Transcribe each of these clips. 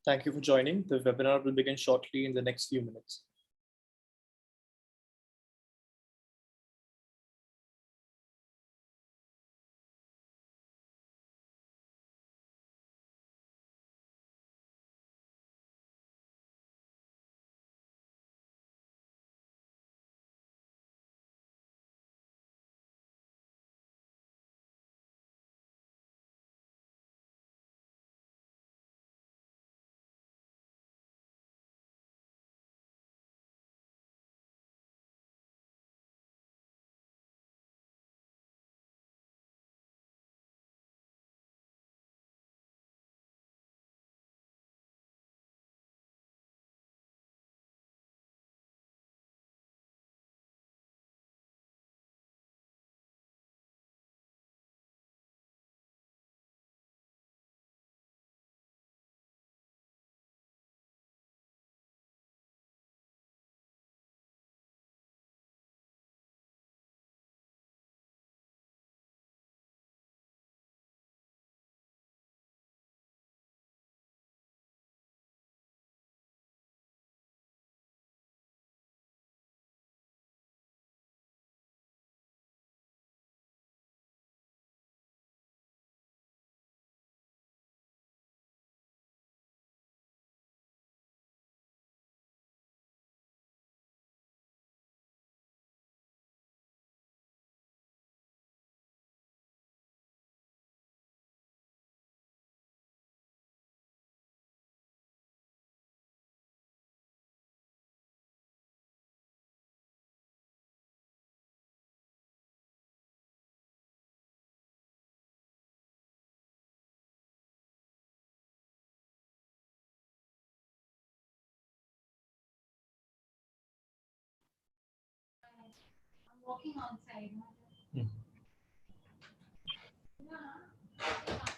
Thank you for joining. The webinar will begin shortly in the next few minutes.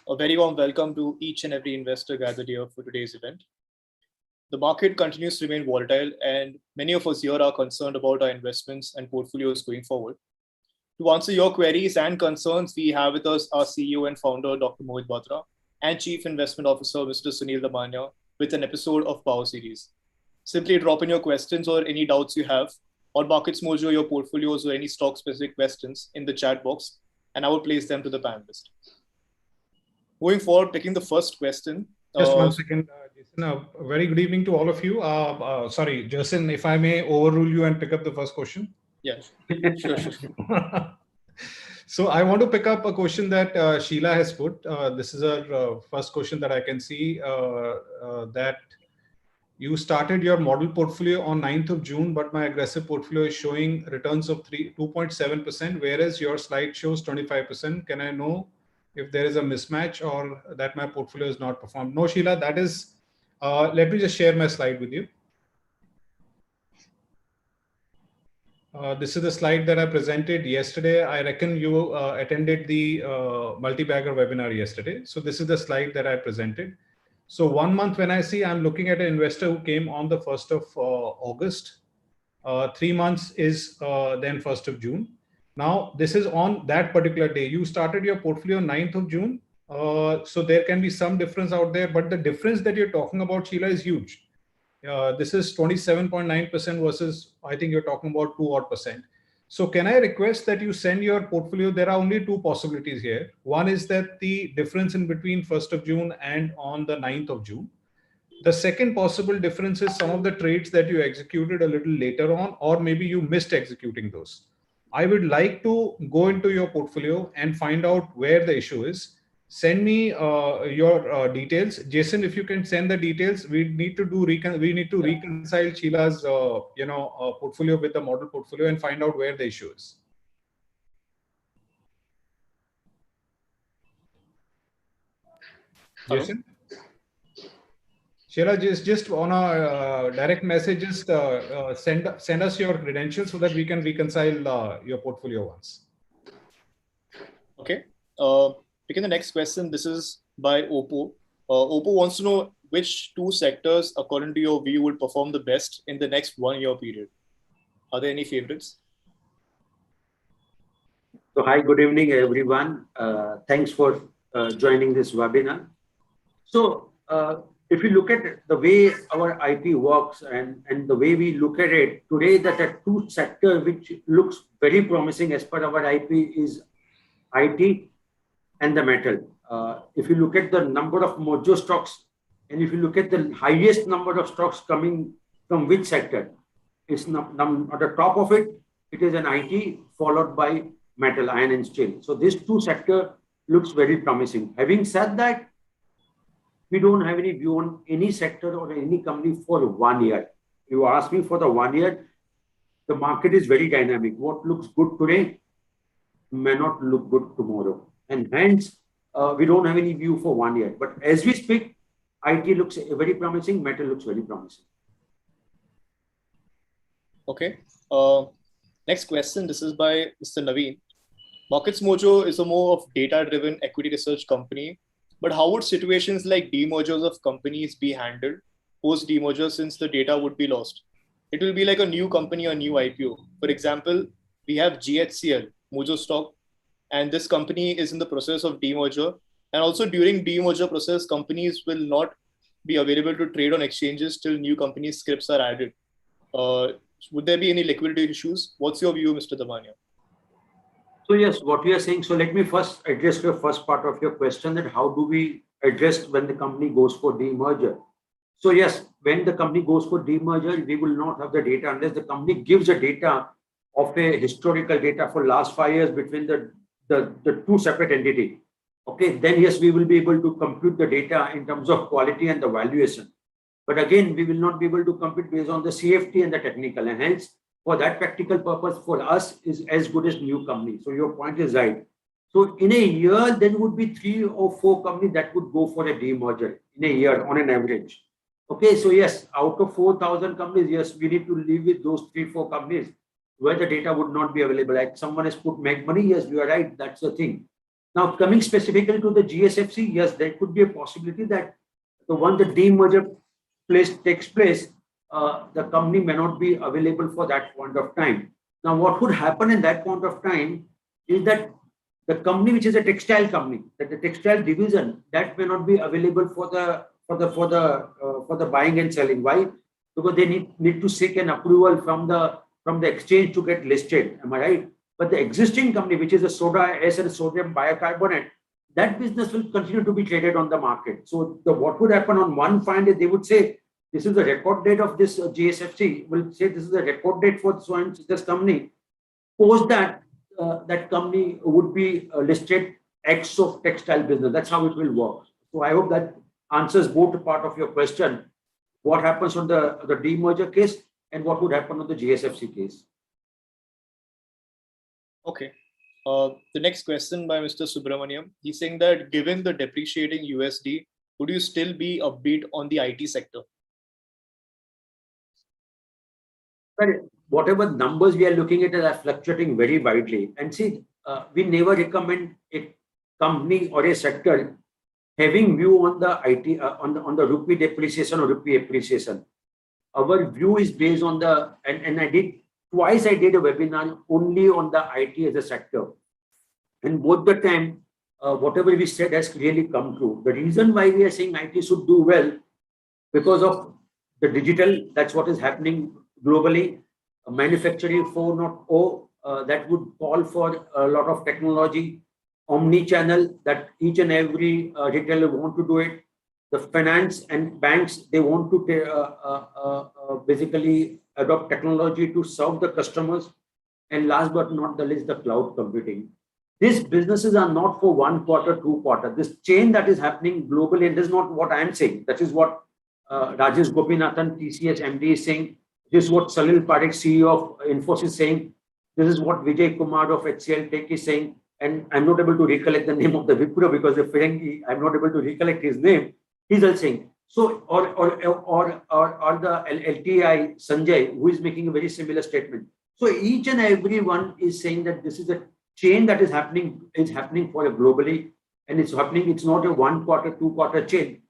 A very warm welcome to each and every investor gathered here for today's event. The market continues to remain volatile, and many of us here are concerned about our investments and portfolios going forward. To answer your queries and concerns, we have with us our CEO and founder, Dr. Mohit Batra, and Chief Investment Officer, Mr. Sunil Damania, with an episode of Power Series. Simply drop in your questions or any doubts you have on Markets Mojo, your portfolios, or any stock-specific questions in the chat box, and I will place them to the panelist. Moving forward, taking the first question. Just 1 second, Jason. A very good evening to all of you. Sorry, Jason, if I may overrule you and pick up the first question. Yes, sure. So I want to pick up a question that Sheila has put. This is our first question that I can see, that you started your model portfolio on 9th of June, but my aggressive portfolio is showing returns of 2.7%, whereas your slide shows 25%. Can I know if there is a mismatch or that my portfolio is not performed? No, Sheila, that is, let me just share my slide with you. This is the slide that I presented yesterday. I reckon you attended the multi-bagger webinar yesterday. So this is the slide that I presented. So 1 month when I see, I'm looking at an investor who came on the 1st of August. 3 months is then 1st of June. Now, this is on that particular day. You started your portfolio 9th of June. So there can be some difference out there, but the difference that you're talking about, Sheila, is huge. This is 27.9% versus, I think you're talking about 2% odd. So can I request that you send your portfolio? There are only two possibilities here. One is that the difference in between 1st of June and on the 9th of June. The second possible difference is some of the trades that you executed a little later on, or maybe you missed executing those. I would like to go into your portfolio and find out where the issue is. Send me your details. Jason, if you can send the details, we need to reconcile Sheila's portfolio with the model portfolio and find out where the issue is. Jason? Sheila, just on a direct message, just send us your credentials so that we can reconcile your portfolio once. Okay. Taking the next question, this is by Oppo. Oppo wants to know which two sectors, according to your view, would perform the best in the next 1 year period. Are there any favorites? So hi, good evening, everyone. Thanks for joining this webinar. So if you look at the way our IP works and the way we look at it today, that the two sector which looks very promising as per our IP is IT and the metal. If you look at the number of mojo stocks, and if you look at the highest number of stocks coming from which sector, it's not at the top of it, it is an IT followed by metal, iron and steel. So this two sector looks very promising. Having said that, we don't have any view on any sector or any company for 1 year. You ask me for the 1 year, the market is very dynamic. What looks good today may not look good tomorrow. And hence, we don't have any view for 1 year. But as we speak, IT looks very promising, metal looks very promising. Okay. Next question. This is by Mr. Naveen. Markets Mojo is a more of data-driven equity research company. But how would situations like demergers of companies be handled post-demerger, since the data would be lost? It will be like a new company, a new IPO. For example, we have GHCL, Mojo stock, and this company is in the process of demerger. And also during demerger process, companies will not be available to trade on exchanges till new company scripts are added. Would there be any liquidity issues? What's your view, Mr. Damania? So yes, what we are saying, so let me first address your first part of your question, that how do we address when the company goes for demerger? So yes, when the company goes for demerger, we will not have the data unless the company gives the data of a historical data for last 5 years between the two separate entity. Okay, then yes, we will be able to compute the data in terms of quality and the valuation. But again, we will not be able to compute based on the CFT and the technical, and hence for that practical purpose for us is as good as new company. So your point is right. So in a year, there would be 3 or 4 companies that would go for a demerger in a year on an average. Okay, so yes, out of 4,000 companies, yes, we need to live with those 3-4 companies where the data would not be available. Like someone has put Make Money, yes, you are right, that's the thing. Now coming specifically to the GSFC, yes, there could be a possibility that the one the demerger takes place, the company may not be available for that point of time. Now, what would happen in that point of time is that the company, which is a textile company, that the textile division, that may not be available for the buying and selling. Why? Because they need to seek an approval from the exchange to get listed. Am I right? But the existing company, which is a soda ash and sodium bicarbonate, that business will continue to be traded on the market. So what would happen on one fine day, they would say, this is the record date of this GSFC, will say this is the record date for this company. Post that, that company would be listed X of textile business. That's how it will work. So I hope that answers both part of your question. What happens on the demerger case and what would happen on the GSFC case? Okay. The next question by Mr. Subramaniam. He's saying that given the depreciating USD, would you still be upbeat on the IT sector? Whatever numbers we are looking at are fluctuating very widely. And see, we never recommend a company or a sector having view on the IT, on the rupee depreciation or rupee appreciation. Our view is based on the, and I did a webinar only on the IT as a sector. And both the time, whatever we said has really come true. The reason why we are saying IT should do well, because of the digital, that's what is happening globally. Manufacturing 4.0, that would call for a lot of technology. Omni-channel, that each and every retailer want to do it. The finance and banks, they want to basically adopt technology to serve the customers. And last but not the least, the cloud computing. These businesses are not for 1 quarter, 2 quarter. This change that is happening globally, and this is not what I am saying. That is what Rajesh Gopinathan, TCS MD is saying. This is what Salil Parekh, CEO of Infosys is saying. This is what Vijay Kumar of HCL Tech is saying. And I'm not able to recollect the name of the Wipro because the Ferengi, I'm not able to recollect his name. He's also saying. So, or the LTI Sanjay, who is making a very similar statement. So each and every one is saying that this is a change that is happening for globally, and it's happening. It's not a 1 quarter, 2 quarter change.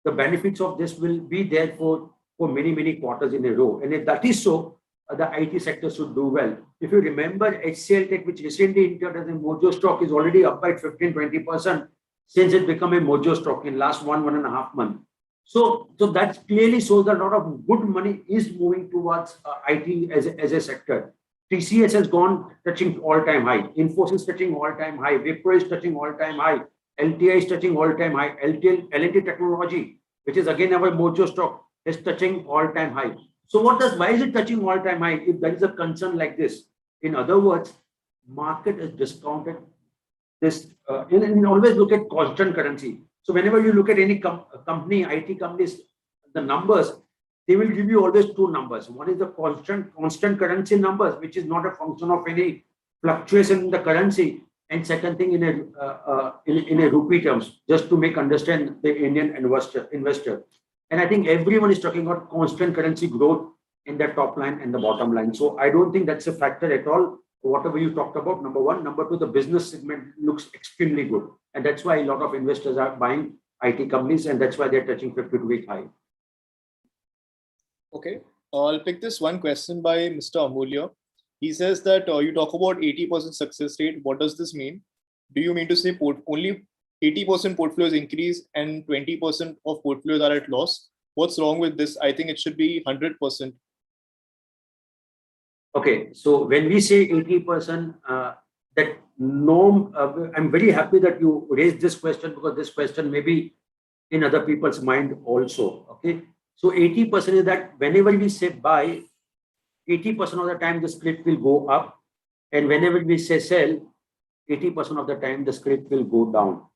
The benefits of this will be there for many quarters in a row. And if that is so, the IT sector should do well. If you remember, HCL Tech, which recently entered as a Mojo stock, is already up by 15-20% since it became a Mojo stock in last 1.5 months. So that clearly shows that a lot of good money is moving towards IT as a sector. TCS has gone touching all-time high. Infosys touching all-time high. Wipro is touching all-time high. LTI is touching all-time high. L&T Technology, which is again our mojo stock, is touching all-time high. So why is it touching all-time high if there is a concern like this? In other words, market is discounted this, and always look at constant currency. So whenever you look at any company, IT companies, the numbers, they will give you always two numbers. One is the constant currency numbers, which is not a function of any fluctuation in the currency. And second thing in a rupee terms, just to make understand the Indian investor. And I think everyone is talking about constant currency growth in the top line and the bottom line. So I don't think that's a factor at all. Whatever you talked about, number one. Number two, the business segment looks extremely good. And that's why a lot of investors are buying IT companies, and that's why they're touching 52-week high. Okay, I'll pick this one question by Mr. Amulya. He says that you talk about 80% success rate. What does this mean? Do you mean to say only 80% portfolios increase and 20% of portfolios are at loss? What's wrong with this? I think it should be 100%. Okay, so when we say 80%, that norm, I'm very happy that you raised this question, because this question may be in other people's mind also. Okay, so 80% is that whenever we say buy, 80% of the time the script will go up, and whenever we say sell, 80% of the time the script will go down.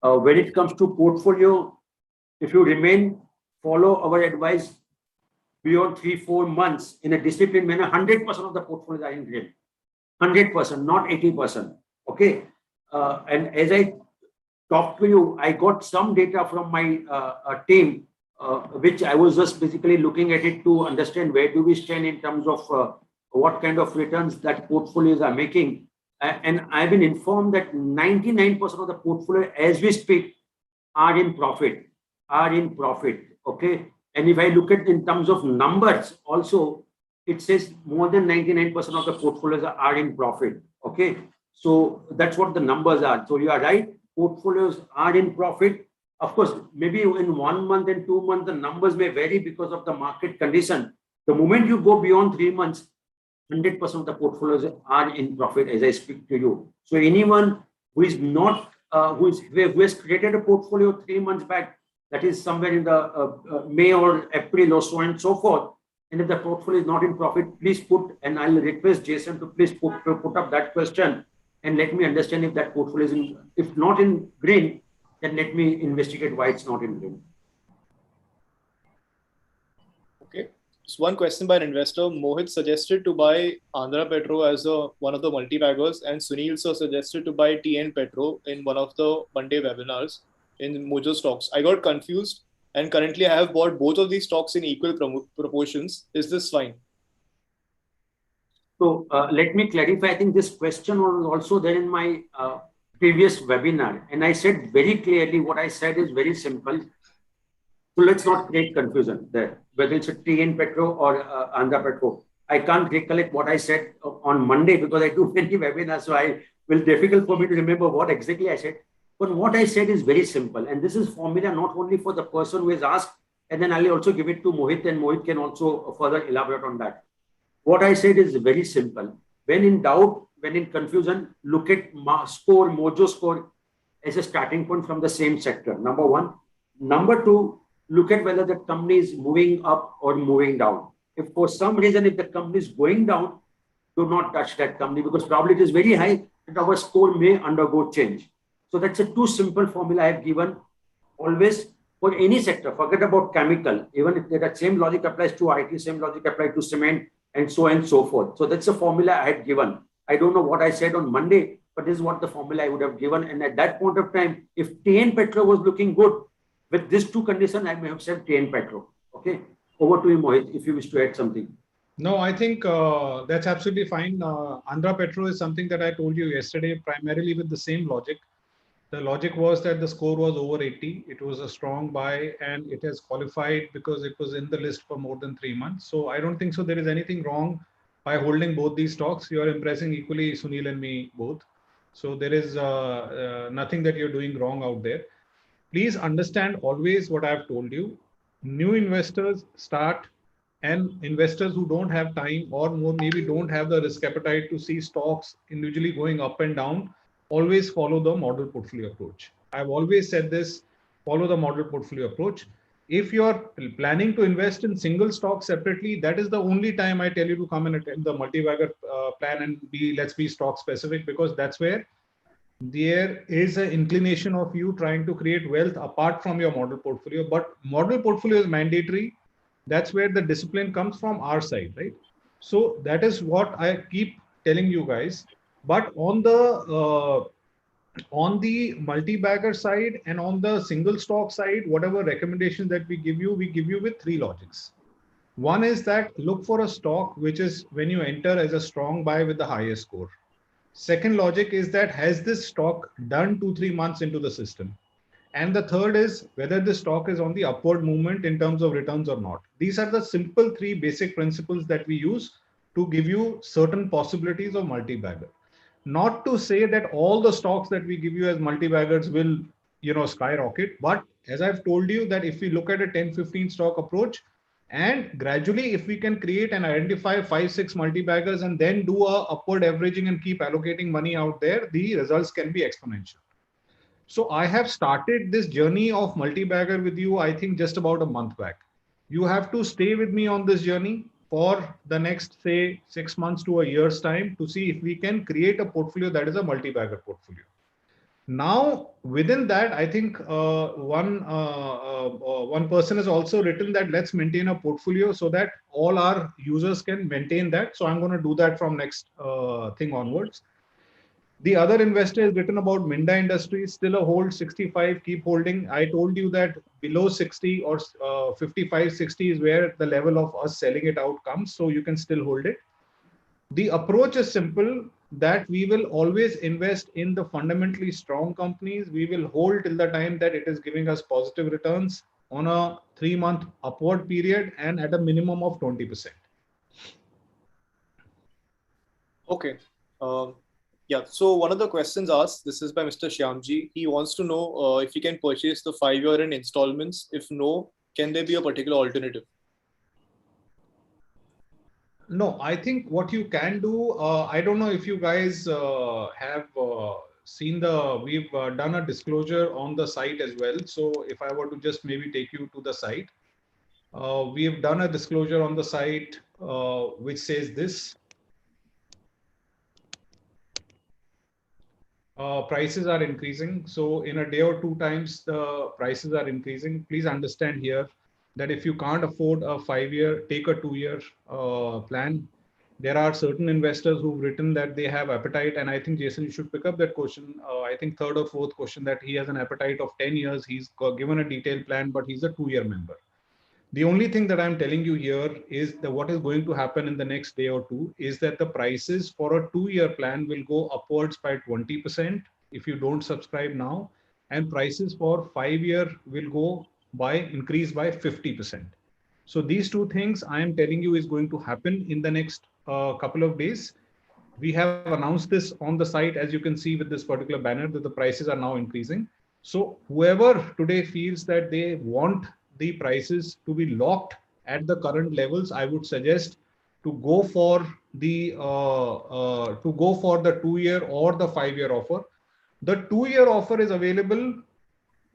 When it comes to portfolio, if you follow our advice beyond 3-4 months in a disciplined manner, 100% of the portfolios are in green. 100%, not 80%. Okay. And as I talked to you, I got some data from my team, which I was just basically looking at it to understand where do we stand in terms of what kind of returns that portfolios are making. And I've been informed that 99% of the portfolio as we speak are in profit. Okay. And if I look at in terms of numbers also, it says more than 99% of the portfolios are in profit. Okay. So that's what the numbers are. So you are right. Portfolios are in profit. Of course, maybe in 1 month and 2 months, the numbers may vary because of the market condition. The moment you go beyond 3 months, 100% of the portfolios are in profit as I speak to you. So anyone who is not, who has created a portfolio 3 months back, that is somewhere in the May or April or so and so forth, and if the portfolio is not in profit, please put, and I'll request Jason to please put up that question and let me understand if that portfolio is in, if not in green, then let me investigate why it's not in green. Okay. So one question by an investor. Mohit suggested to buy Andhra Petro as one of the multi-baggers, and Sunil sir suggested to buy TN Petro in one of the Monday webinars in Mojo Stocks. I got confused, and currently I have bought both of these stocks in equal proportions. Is this fine? So let me clarify. I think this question was also there in my previous webinar, and I said very clearly what I said is very simple. So let's not create confusion there, whether it's a TN Petro or Andhra Petro. I can't recollect what I said on Monday because I do many webinars, so it will be difficult for me to remember what exactly I said. But what I said is very simple, and this is formula not only for the person who has asked, and then I'll also give it to Mohit, and Mohit can also further elaborate on that. What I said is very simple. When in doubt, when in confusion, look at Mojo score as a starting point from the same sector. Number one. Number two, look at whether the company is moving up or moving down. If for some reason, if the company is going down, do not touch that company because probably it is very high that our score may undergo change. So that's a too simple formula I have given always for any sector. Forget about chemical. Even if that same logic applies to IT, same logic applies to cement and so forth. So that's a formula I had given. I don't know what I said on Monday, but this is what the formula I would have given. And at that point of time, if TN Petro was looking good, with these two conditions, I may have said TN Petro. Okay. Over to you, Mohit, if you wish to add something. No, I think that's absolutely fine. Andhra Petro is something that I told you yesterday, primarily with the same logic. The logic was that the score was over 80. It was a strong buy and it has qualified because it was in the list for more than 3 months. So I don't think so there is anything wrong by holding both these stocks. You are impressing equally Sunil and me both. So there is nothing that you're doing wrong out there. Please understand always what I've told you. new investors start, and investors who don't have time or more maybe don't have the risk appetite to see stocks individually going up and down, always follow the model portfolio approach. I've always said this, follow the model portfolio approach. If you're planning to invest in single stocks separately, that is the only time I tell you to come and attend the multi-bagger plan and let's be stock specific, because that's where there is an inclination of you trying to create wealth apart from your model portfolio. But model portfolio is mandatory. That's where the discipline comes from our side, right? So that is what I keep telling you guys. But on the multi-bagger side and on the single stock side, whatever recommendation that we give you with three logics. One is that look for a stock which is, when you enter, as a strong buy with the highest score. Second logic is that has this stock done 2-3 months into the system? And the third is whether the stock is on the upward movement in terms of returns or not. These are the simple three basic principles that we use to give you certain possibilities of multi-bagger. Not to say that all the stocks that we give you as multi-baggers will, skyrocket. But as I've told you, that if we look at a 10-15 stock approach, and gradually, if we can create and identify 5-6 multi-baggers and then do a upward averaging and keep allocating money out there, the results can be exponential. So I have started this journey of multi-bagger with you, I think just about a month back. You have to stay with me on this journey for the next, say, 6 months to a year's time to see if we can create a portfolio that is a multi-bagger portfolio. Now, within that, I think one person has also written that let's maintain a portfolio so that all our users can maintain that. So I'm going to do that from next thing onwards. The other investor has written about Minda Industries, still a hold, 65, keep holding. I told you that below 60 or 55, 60 is where the level of us selling it out comes. So you can still hold it. The approach is simple, that we will always invest in the fundamentally strong companies. We will hold till the time that it is giving us positive returns on a 3-month upward period and at a minimum of 20%. Okay. Yeah. So one of the questions asked, this is by Mr. Shyamji. He wants to know if he can purchase the 5-year in installments. If no, can there be a particular alternative? No, I think what you can do, I don't know if you guys have seen we've done a disclosure on the site as well. So if I were to just maybe take you to the site, we have done a disclosure on the site which says this. Prices are increasing. So in a day or 2 times, the prices are increasing. Please understand here that if you can't afford a 5-year, take a 2-year plan. There are certain investors who've written that they have appetite. And I think, Jason, you should pick up that question. I think 3rd or 4th question, that he has an appetite of 10 years. He's given a detailed plan, but he's a 2-year member. The only thing that I'm telling you here is that what is going to happen in the next day or 2 is that the prices for a 2-year plan will go upwards by 20% if you don't subscribe now, and prices for 5-year will go increase by 50%. So these 2 things I am telling you is going to happen in the next couple of days. We have announced this on the site, as you can see with this particular banner, that the prices are now increasing. So whoever today feels that they want the prices to be locked at the current levels, I would suggest to go for the 2-year or the 5-year offer. The 2-year offer is available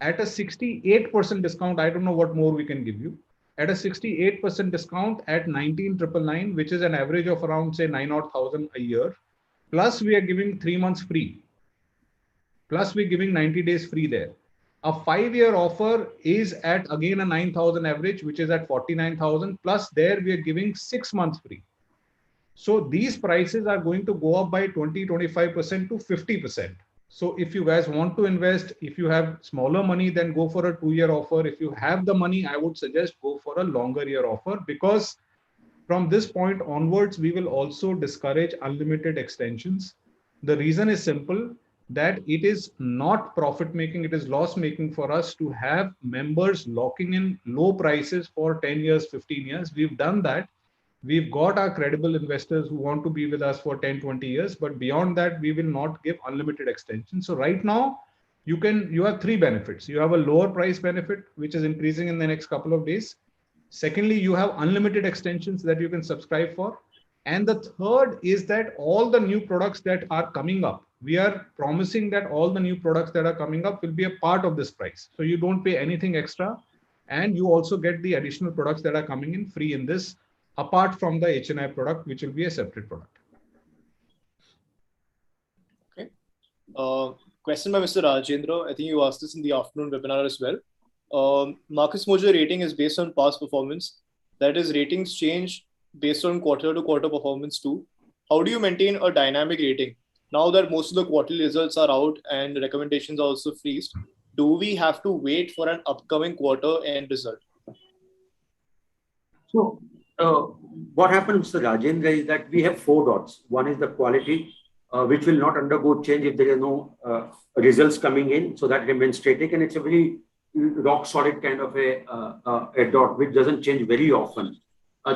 at a 68% discount. I don't know what more we can give you. At a 68% discount at 19,999, which is an average of around, say, 9,000 a year. Plus, we are giving 3 months free. Plus, we're giving 90 days free there. A 5-year offer is at, again, a 9,000 average, which is at 49,000. Plus, there we are giving 6 months free. So these prices are going to go up by 20-25% to 50%. So if you guys want to invest, if you have smaller money, then go for a 2-year offer. If you have the money, I would suggest go for a longer year offer, because from this point onwards, we will also discourage unlimited extensions. The reason is simple, that it is not profit making, it is loss making for us to have members locking in low prices for 10 years, 15 years. We've done that. We've got our credible investors who want to be with us for 10, 20 years, but beyond that, we will not give unlimited extension. So right now, you have three benefits. You have a lower price benefit, which is increasing in the next couple of days. Secondly, you have unlimited extensions that you can subscribe for. And the third is that all the new products that are coming up, we are promising that all the new products that are coming up will be a part of this price. So you don't pay anything extra. And you also get the additional products that are coming in free in this, apart from the HNI product, which will be a separate product. Okay. Question by Mr. Rajendra. I think you asked this in the afternoon webinar as well. Marcus Mojo rating is based on past performance. That is, ratings change based on quarter to quarter performance too. How do you maintain a dynamic rating? Now that most of the quarterly results are out and recommendations are also freezed, do we have to wait for an upcoming quarter end result? So what happens, Mr. Rajendra, is that we have 4 dots. One is the quality, which will not undergo change if there are no results coming in. So that remains static, and it's a very rock solid kind of a dot, which doesn't change very often.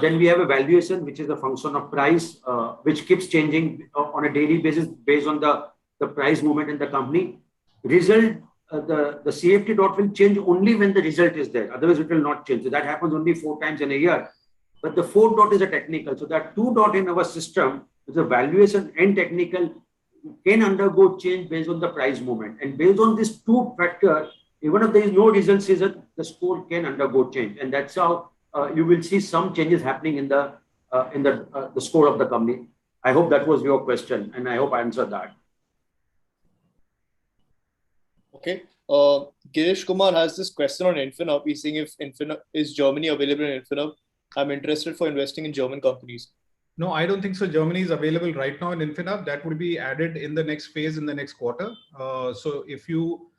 Then we have a valuation, which is a function of price, which keeps changing on a daily basis based on the price movement in the company. Result, the CFT dot will change only when the result is there. Otherwise, it will not change. So that happens only 4 times in a year. But the 4 dot is a technical. So that 2 dot in our system is a valuation and technical can undergo change based on the price movement. And based on these 2 factors, even if there is no result season, the score can undergo change. And that's how you will see some changes happening in the score of the company. I hope that was your question, and I hope I answered that. Okay. Girish Kumar has this question on Infinub. He's saying if Infinub is Germany available in Infinub, I'm interested for investing in German companies. No, I don't think so. Germany is available right now in Infinub. That would be added in the next phase in the next quarter. So if you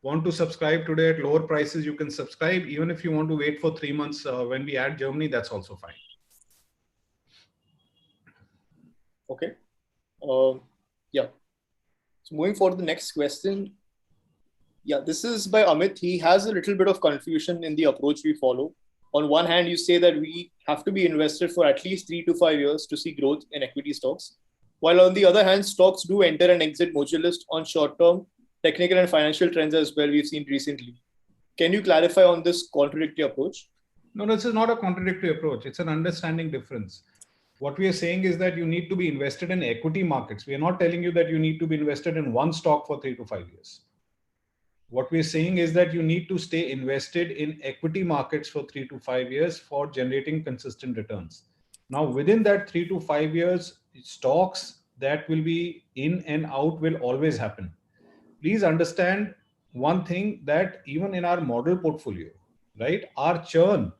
want to subscribe today at lower prices, you can subscribe. Even if you want to wait for 3 months when we add Germany, that's also fine. Okay. Yeah. So moving forward to the next question. Yeah, this is by Amit. He has a little bit of confusion in the approach we follow. On one hand, you say that we have to be invested for at least 3 to 5 years to see growth in equity stocks. While on the other hand, stocks do enter and exit Mojo list on short-term technical and financial trends as well we've seen recently. Can you clarify on this contradictory approach? No, this is not a contradictory approach. It's an understanding difference. What we are saying is that you need to be invested in equity markets. We are not telling you that you need to be invested in one stock for 3 to 5 years. What we're saying is that you need to stay invested in equity markets for 3 to 5 years for generating consistent returns. Now, within that 3 to 5 years, stocks that will be in and out will always happen. Please understand one thing, that even in our model portfolio, right, our churn,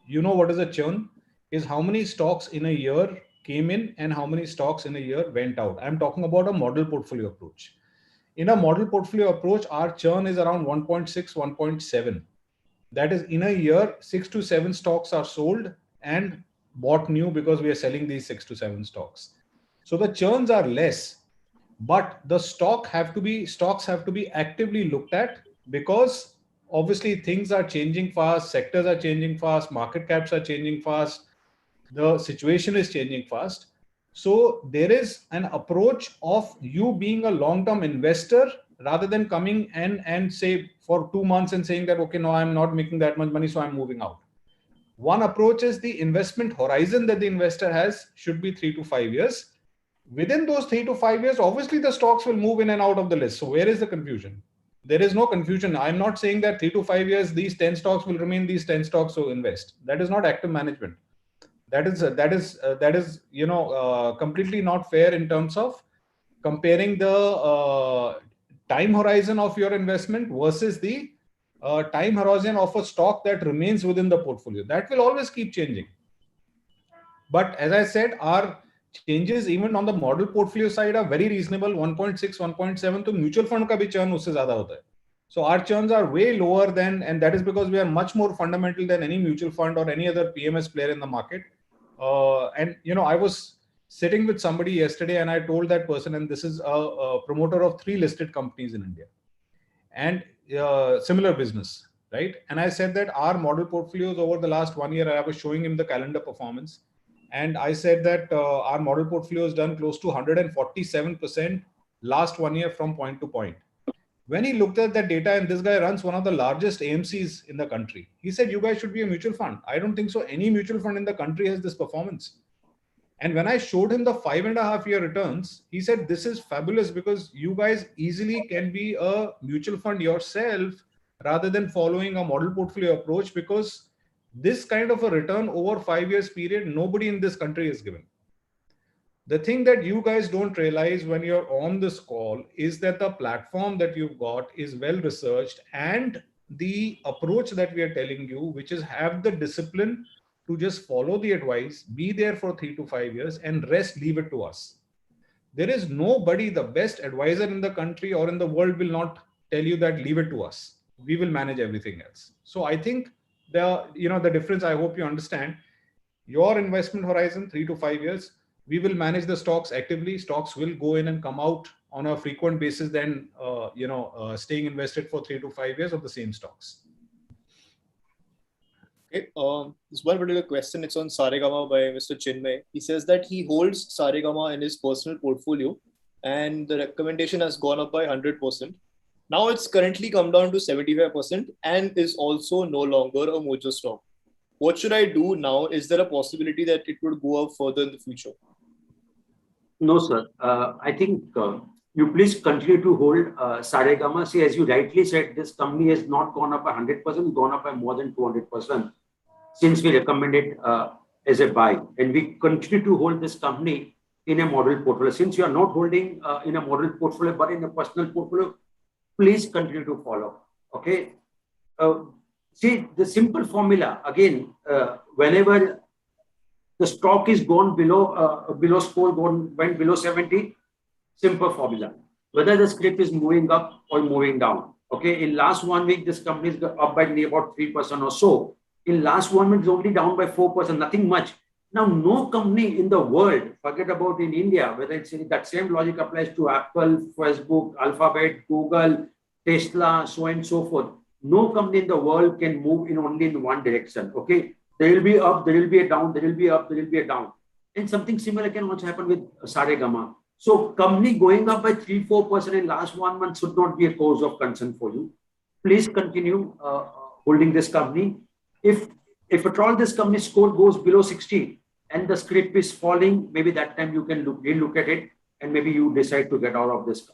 you know what is a churn? Is how many stocks in a year came in and how many stocks in a year went out. I'm talking about a model portfolio approach. In a model portfolio approach, our churn is around 1.6, 1.7. That is, in a year, 6 to 7 stocks are sold and bought new because we are selling these 6 to 7 stocks. So the churns are less, but the stocks have to be actively looked at, because obviously things are changing fast, sectors are changing fast, market caps are changing fast, the situation is changing fast. So there is an approach of you being a long-term investor rather than coming and say for 2 months and saying that, okay, no, I'm not making that much money, so I'm moving out. One approach is the investment horizon that the investor has should be 3 to 5 years. Within those 3 to 5 years, obviously the stocks will move in and out of the list. So where is the confusion? There is no confusion. I'm not saying that 3 to 5 years, these 10 stocks will remain these 10 stocks, so invest. That is not active management. That is completely not fair in terms of comparing the time horizon of your investment versus the time horizon of a stock that remains within the portfolio. That will always keep changing. But as I said, our changes even on the model portfolio side are very reasonable. 1.6, 1.7 to mutual fund ka bhi churn usse zyada hota hai. So our churns are way lower than, and that is because we are much more fundamental than any mutual fund or any other PMS player in the market. And I was sitting with somebody yesterday and I told that person, and this is a promoter of 3 listed companies in India and similar business, right? And I said that our model portfolios over the last 1 year, I was showing him the calendar performance. And I said that our model portfolio has done close to 147% last 1 year from point to point. When he looked at that data, and this guy runs one of the largest AMCs in the country, he said, you guys should be a mutual fund. I don't think so any mutual fund in the country has this performance. And when I showed him the 5.5-year returns, he said, this is fabulous because you guys easily can be a mutual fund yourself rather than following a model portfolio approach, because this kind of a return over 5 years period, nobody in this country is given. The thing that you guys don't realize when you're on this call is that the platform that you've got is well researched, and the approach that we are telling you, which is have the discipline to just follow the advice, be there for 3 to 5 years, and rest, leave it to us. There is nobody, the best advisor in the country or in the world will not tell you that leave it to us. We will manage everything else. So I think the difference, I hope you understand, your investment horizon, 3 to 5 years, we will manage the stocks actively. Stocks will go in and come out on a frequent basis than staying invested for 3 to 5 years of the same stocks. Okay, this one particular question, it's on Saregama by Mr. Chinmay. He says that he holds Saregama in his personal portfolio and the recommendation has gone up by 100%. Now it's currently come down to 75% and is also no longer a Mojo stock. What should I do now? Is there a possibility that it would go up further in the future? No, sir. I think you please continue to hold Saregama. See, as you rightly said, this company has not gone up by 100%, gone up by more than 200% since we recommended as a buy. And we continue to hold this company in a model portfolio. Since you are not holding in a model portfolio, but in a personal portfolio, please continue to follow. Okay. See, the simple formula, again, whenever the stock is gone below score, went below 70, simple formula. Whether the script is moving up or moving down. Okay, in last 1 week, this company is up by about 3% or so. In last 1 week, it's only down by 4%, nothing much. Now, no company in the world, forget about in India, whether it's in that same logic applies to Apple, Facebook, Alphabet, Google, Tesla, so on and so forth. No company in the world can move in only in one direction. Okay, there will be up, there will be a down, there will be up, there will be a down. And something similar can also happen with Saregama. So company going up by 3-4% in last 1 month should not be a cause of concern for you. Please continue holding this company. If at all this company score goes below 60 and the script is falling, maybe that time you can look at it and maybe you decide to get out of this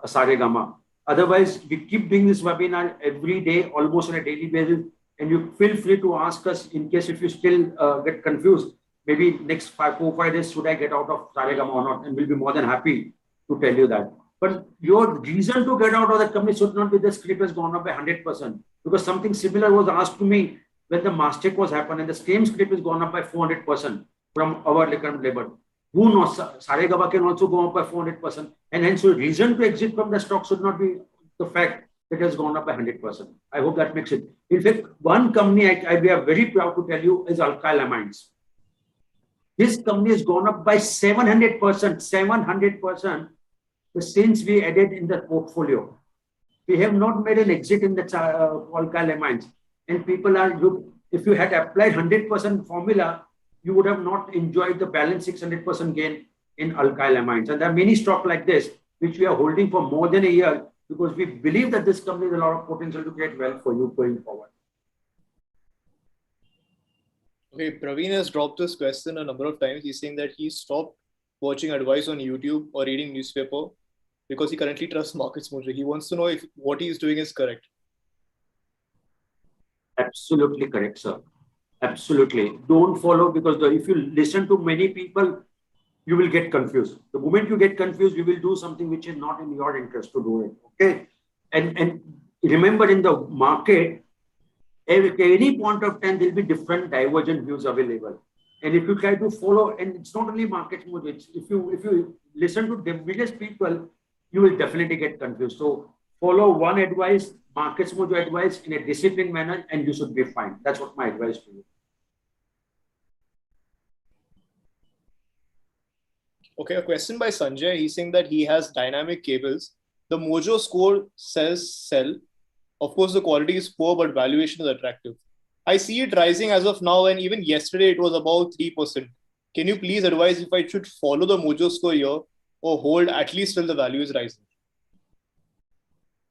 Saregama. Otherwise, we keep doing this webinar every day, almost on a daily basis. And you feel free to ask us in case if you still get confused, maybe next 4 or 5 days, should I get out of Saregama or not? And we'll be more than happy to tell you that. But your reason to get out of that company should not be the script has gone up by 100%. Because something similar was asked to me when the Mastek was happening, and the same script has gone up by 400% from our current level. Who knows? Saregama can also go up by 400%. And hence, your reason to exit from the stock should not be the fact that it has gone up by 100%. I hope that makes it. In fact, one company we are very proud to tell you is Alkyl Amines. This company has gone up by 700%, 700% since we added in the portfolio. We have not made an exit in the Alkyl Amines. And people are good. If you had applied 100% formula, you would have not enjoyed the balance 600% gain in Alkyl Amines. And there are many stocks like this, which we are holding for more than a year because we believe that this company has a lot of potential to create wealth for you going forward. Okay, Praveen has dropped this question a number of times. He's saying that he stopped watching advice on YouTube or reading newspaper because he currently trusts Markets Mojo. He wants to know if what he is doing is correct. Absolutely correct, sir. Absolutely. Don't follow because if you listen to many people, you will get confused. The moment you get confused, you will do something which is not in your interest to do it. Okay. And remember in the market, at any point of time, there will be different divergent views available. And if you try to follow, and it's not only Markets Mojo, if you listen to various people, you will definitely get confused. So follow one advice, Markets Mojo advice in a disciplined manner, and you should be fine. That's what my advice to you. Okay, a question by Sanjay. He's saying that he has dynamic cables. The Mojo score says sell. Of course, the quality is poor, but valuation is attractive. I see it rising as of now, and even yesterday it was about 3%. Can you please advise if I should follow the Mojo score here or hold at least till the value is rising?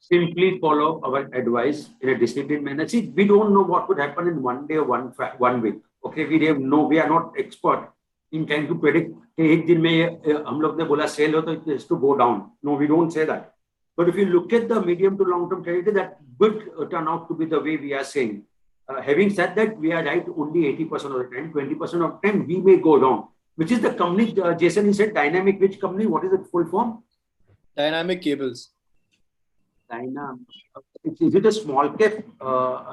simply follow our advice in a disciplined manner. See, we don't know what could happen in one day or one week. Okay, we are not expert in trying to predict. एक दिन में हम लोग ने बोला sell हो तो it has to go down. No, we don't say that. But if you look at the medium to long term trajectory, that would turn out to be the way we are saying. Having said that, we are right only 80% of the time. 20% of the time we may go down. Which is the company, Jason, he said dynamic, which company? What is the full form? Dynamic Cables. Is it a small cap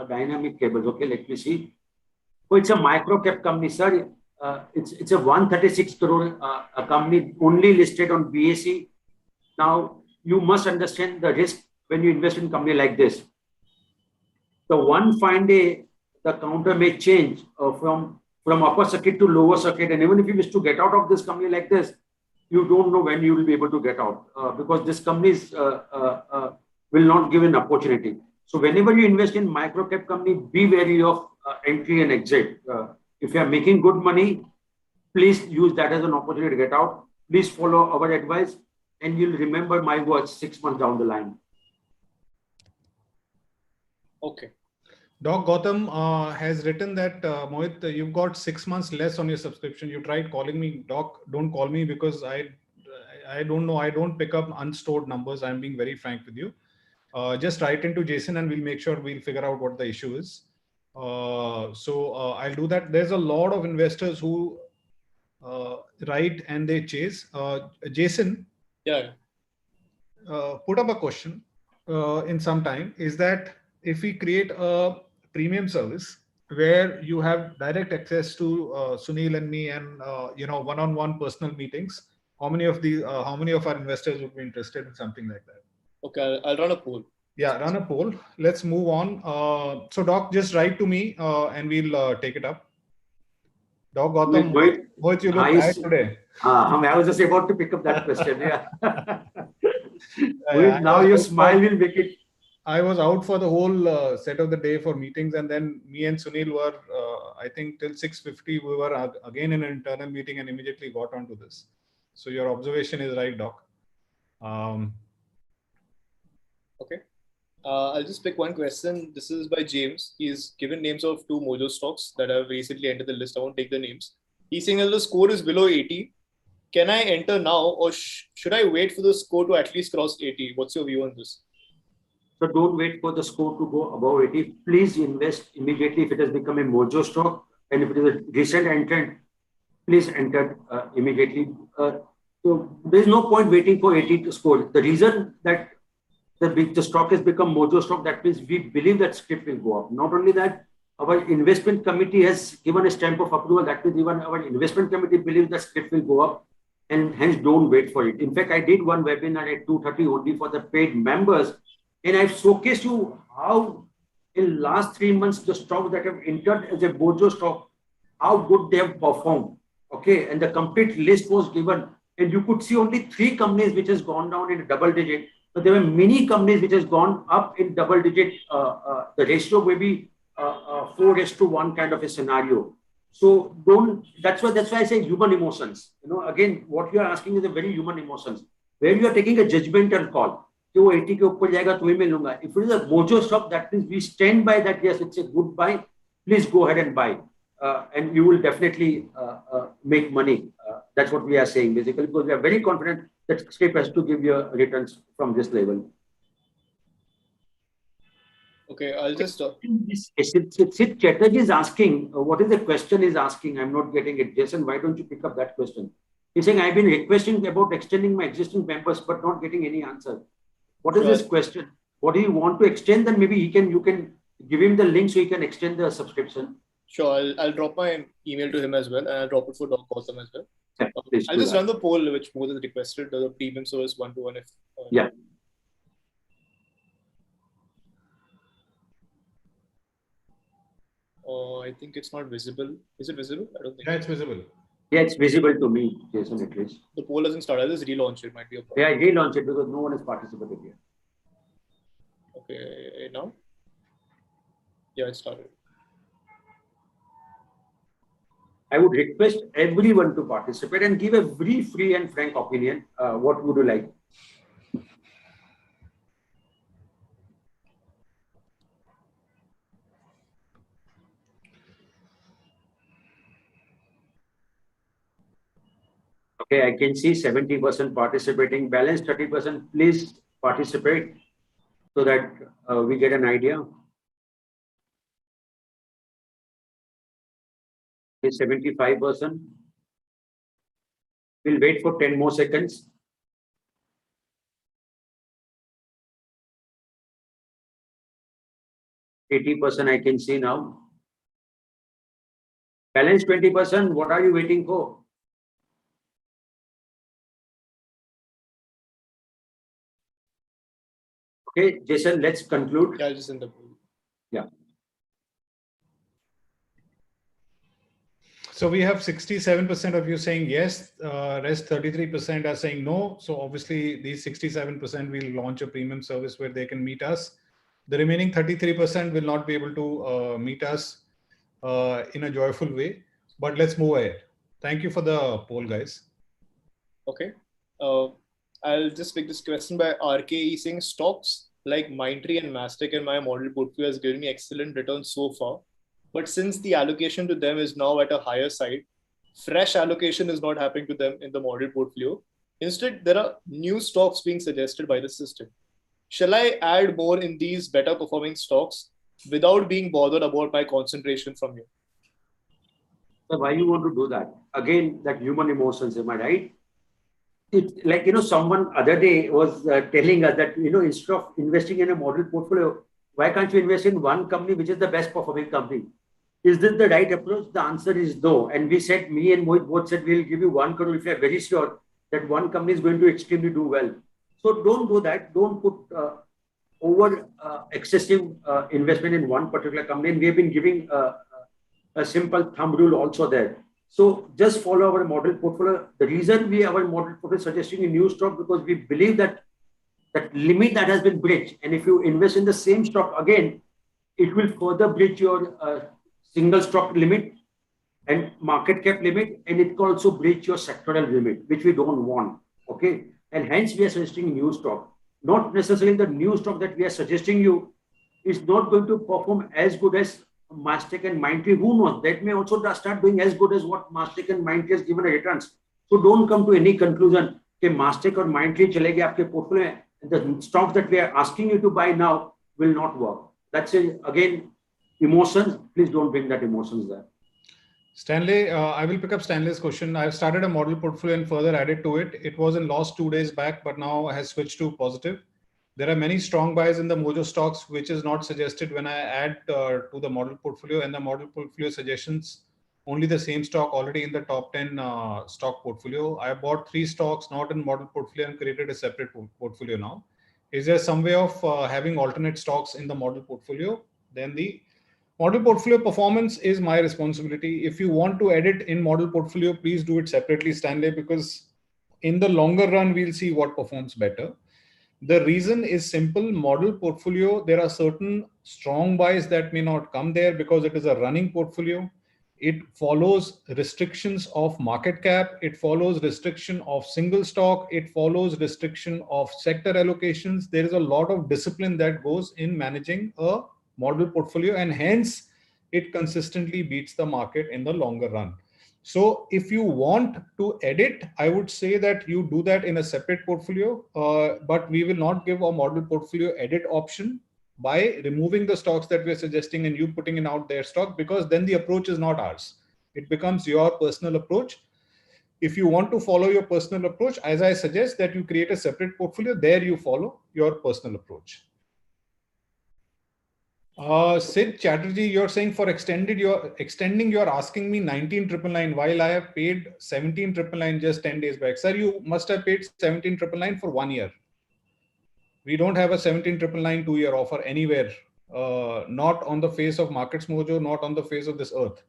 dynamic cables? Okay, let me see. Oh, it's a micro cap company, sir. It's a 136 crore a company only listed on BSE. Now, you must understand the risk when you invest in a company like this. The one fine day, the counter may change from upper circuit to lower circuit. And even if you wish to get out of this company like this, you don't know when you will be able to get out because this companies will not give an opportunity. So whenever you invest in micro cap company, be wary of entry and exit. If you are making good money, please use that as an opportunity to get out. Please follow our advice and you'll remember my words 6 months down the line. Okay. Doc Gautam has written that, Mohit, you've got 6 months less on your subscription. You tried calling me. Doc, don't call me because I don't know. I don't pick up unstored numbers. I'm being very frank with you. Just write into Jason and we'll make sure we'll figure out what the issue is. So I'll do that. There's a lot of investors who write and they chase. Jason, yeah, put up a question in some time. Is that if we create a premium service where you have direct access to Sunil and me and one-on-one personal meetings, how many of our investors would be interested in something like that? Okay, I'll run a poll. Yeah, run a poll. Let's move on. So Doc, just write to me and we'll take it up. Doc Gautam, Mohit, you look tired today. I was just about to pick up that question. Yeah. Now your smile will make it. I was out for the whole set of the day for meetings, and then me and Sunil were, I think, till 6:50. We were again in an internal meeting and immediately got onto this. So your observation is right, Doc. Okay. I'll just pick one question. This is by James. He's given names of 2 Mojo stocks that have recently entered the list. I won't take the names. He's saying that the score is below 80. Can I enter now or should I wait for the score to at least cross 80? What's your view on this? So don't wait for the score to go above 80. Please invest immediately if it has become a Mojo stock. And if it is a recent entrant, please enter immediately. So there's no point waiting for 80 to score. The reason that the stock has become Mojo stock, that means we believe that script will go up. Not only that, our investment committee has given a stamp of approval. That means even our investment committee believes that script will go up, and hence don't wait for it. In fact, I did one webinar at 2:30 only for the paid members, and I've showcased you how in last 3 months the stocks that have entered as a Mojo stock, how good they have performed. Okay, and the complete list was given, and you could see only 3 companies which has gone down in double digit. But there were many companies which has gone up in double digit. The ratio may be 4:1 kind of a scenario. So that's why I say human emotions. Again, what you are asking is a very human emotions, where you are taking a judgmental call. If it is a Mojo stock, that means we stand by that. Yes, it's a good buy. Please go ahead and buy, and you will definitely make money. That's what we are saying basically, because we are very confident that Scrip has to give you returns from this level. Okay, I'll just. Sid Chatterjee is asking, what is the question he's asking? I'm not getting it. Jason, why don't you pick up that question? He's saying, I've been requesting about extending my existing members, but not getting any answer. What is this question? What do you want to extend? Then maybe you can give him the link so he can extend the subscription. Sure, I'll drop my email to him as well, and I'll drop it for Doc Gautam as well. Yeah, I'll just run the poll, which more than requested, the premium service 1-to-1. Yeah. I think it's not visible. Is it visible? I don't think. Yeah, it's visible. Yeah, it's visible to me, Jason, at least. The poll hasn't started. I'll just relaunch it. Might be a problem. Yeah, I relaunch it because no one has participated yet. Okay, now? Yeah, it started. I would request everyone to participate and give a very free and frank opinion. What would you like? Okay, I can see 70% participating. Balance 30%, please participate so that we get an idea. Okay, 75%. We'll wait for 10 more seconds. 80% I can see now. Balance 20%, what are you waiting for? Okay, Jason, let's conclude. Yeah, just in the pool. Yeah. So we have 67% of you saying yes, rest 33% are saying no. So obviously these 67% will launch a premium service where they can meet us. The remaining 33% will not be able to meet us in a joyful way, but let's move ahead. Thank you for the poll, guys. Okay. I'll just pick this question by RKE saying stocks like Mindtree and Mastek in my model portfolio has given me excellent returns so far. But since the allocation to them is now at a higher side, fresh allocation is not happening to them in the model portfolio. Instead, there are new stocks being suggested by the system. Shall I add more in these better performing stocks without being bothered about my concentration from you? So why you want to do that? Again, that human emotions, am I right? It's like, someone other day was telling us that, instead of investing in a model portfolio, why can't you invest in one company which is the best performing company? Is this the right approach? The answer is no. And we said, me and Mohit both said, we'll give you 1 crore if you're very sure that one company is going to extremely do well. So don't do that. Don't put over excessive investment in one particular company. And we have been giving a simple thumb rule also there. So just follow our model portfolio. The reason our model portfolio is suggesting a new stock because we believe that limit that has been breached. And if you invest in the same stock again, it will further breach your single stock limit and market cap limit, and it can also breach your sectoral limit, which we don't want. Okay. And hence we are suggesting new stock. Not necessarily the new stock that we are suggesting you is not going to perform as good as Mastek and Mindtree. Who knows? That may also start doing as good as what Mastek and Mindtree has given a returns. So don't come to any conclusion that Mastek or Mindtree chalege aapke portfolio. The stocks that we are asking you to buy now will not work. That's it. Again, emotions. Please don't bring that emotions there. Stanley, I will pick up Stanley's question. I've started a model portfolio and further added to it. It was in loss 2 days back, but now has switched to positive. There are many strong buys in the Mojo stocks, which is not suggested when I add to the model portfolio, and the model portfolio suggestions only the same stock already in the top 10 stock portfolio. I bought 3 stocks not in model portfolio and created a separate portfolio now. Is there some way of having alternate stocks in the model portfolio? Then the model portfolio performance is my responsibility. If you want to edit in model portfolio, please do it separately, Stanley, because in the longer run, we'll see what performs better. The reason is simple. Model portfolio, there are certain strong buys that may not come there because it is a running portfolio. It follows restrictions of market cap. It follows restriction of single stock. It follows restriction of sector allocations. There is a lot of discipline that goes in managing a model portfolio, and hence it consistently beats the market in the longer run. So if you want to edit, I would say that you do that in a separate portfolio, but we will not give a model portfolio edit option by removing the stocks that we're suggesting and you putting in out their stock, because then the approach is not ours. It becomes your personal approach. If you want to follow your personal approach, as I suggest that you create a separate portfolio, there you follow your personal approach. Sid Chatterjee, you're saying for extending, you're asking me 19,999 while I have paid 17,999 just 10 days back. Sir, you must have paid 17,999 for 1 year. We don't have a 17,999 2-year offer anywhere. Not on the face of Markets Mojo, not on the face of this earth.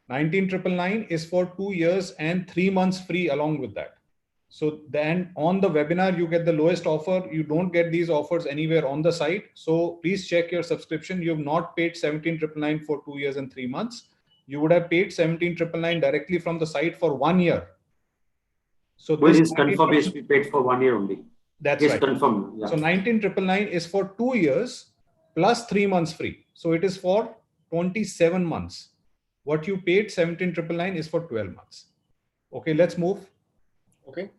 19,999 is for 2 years and 3 months free along with that. So then on the webinar, you get the lowest offer. You don't get these offers anywhere on the site. So please check your subscription. You have not paid 17,999 for 2 years and 3 months. You would have paid 17,999 directly from the site for 1 year. So this is confirmed is we paid for 1 year only. That's right. Confirmed. Yeah. So 19,999 is for 2 years plus 3 months free. So it is for 27 months. What you paid 17,999 is for 12 months. Okay, let's move. Okay.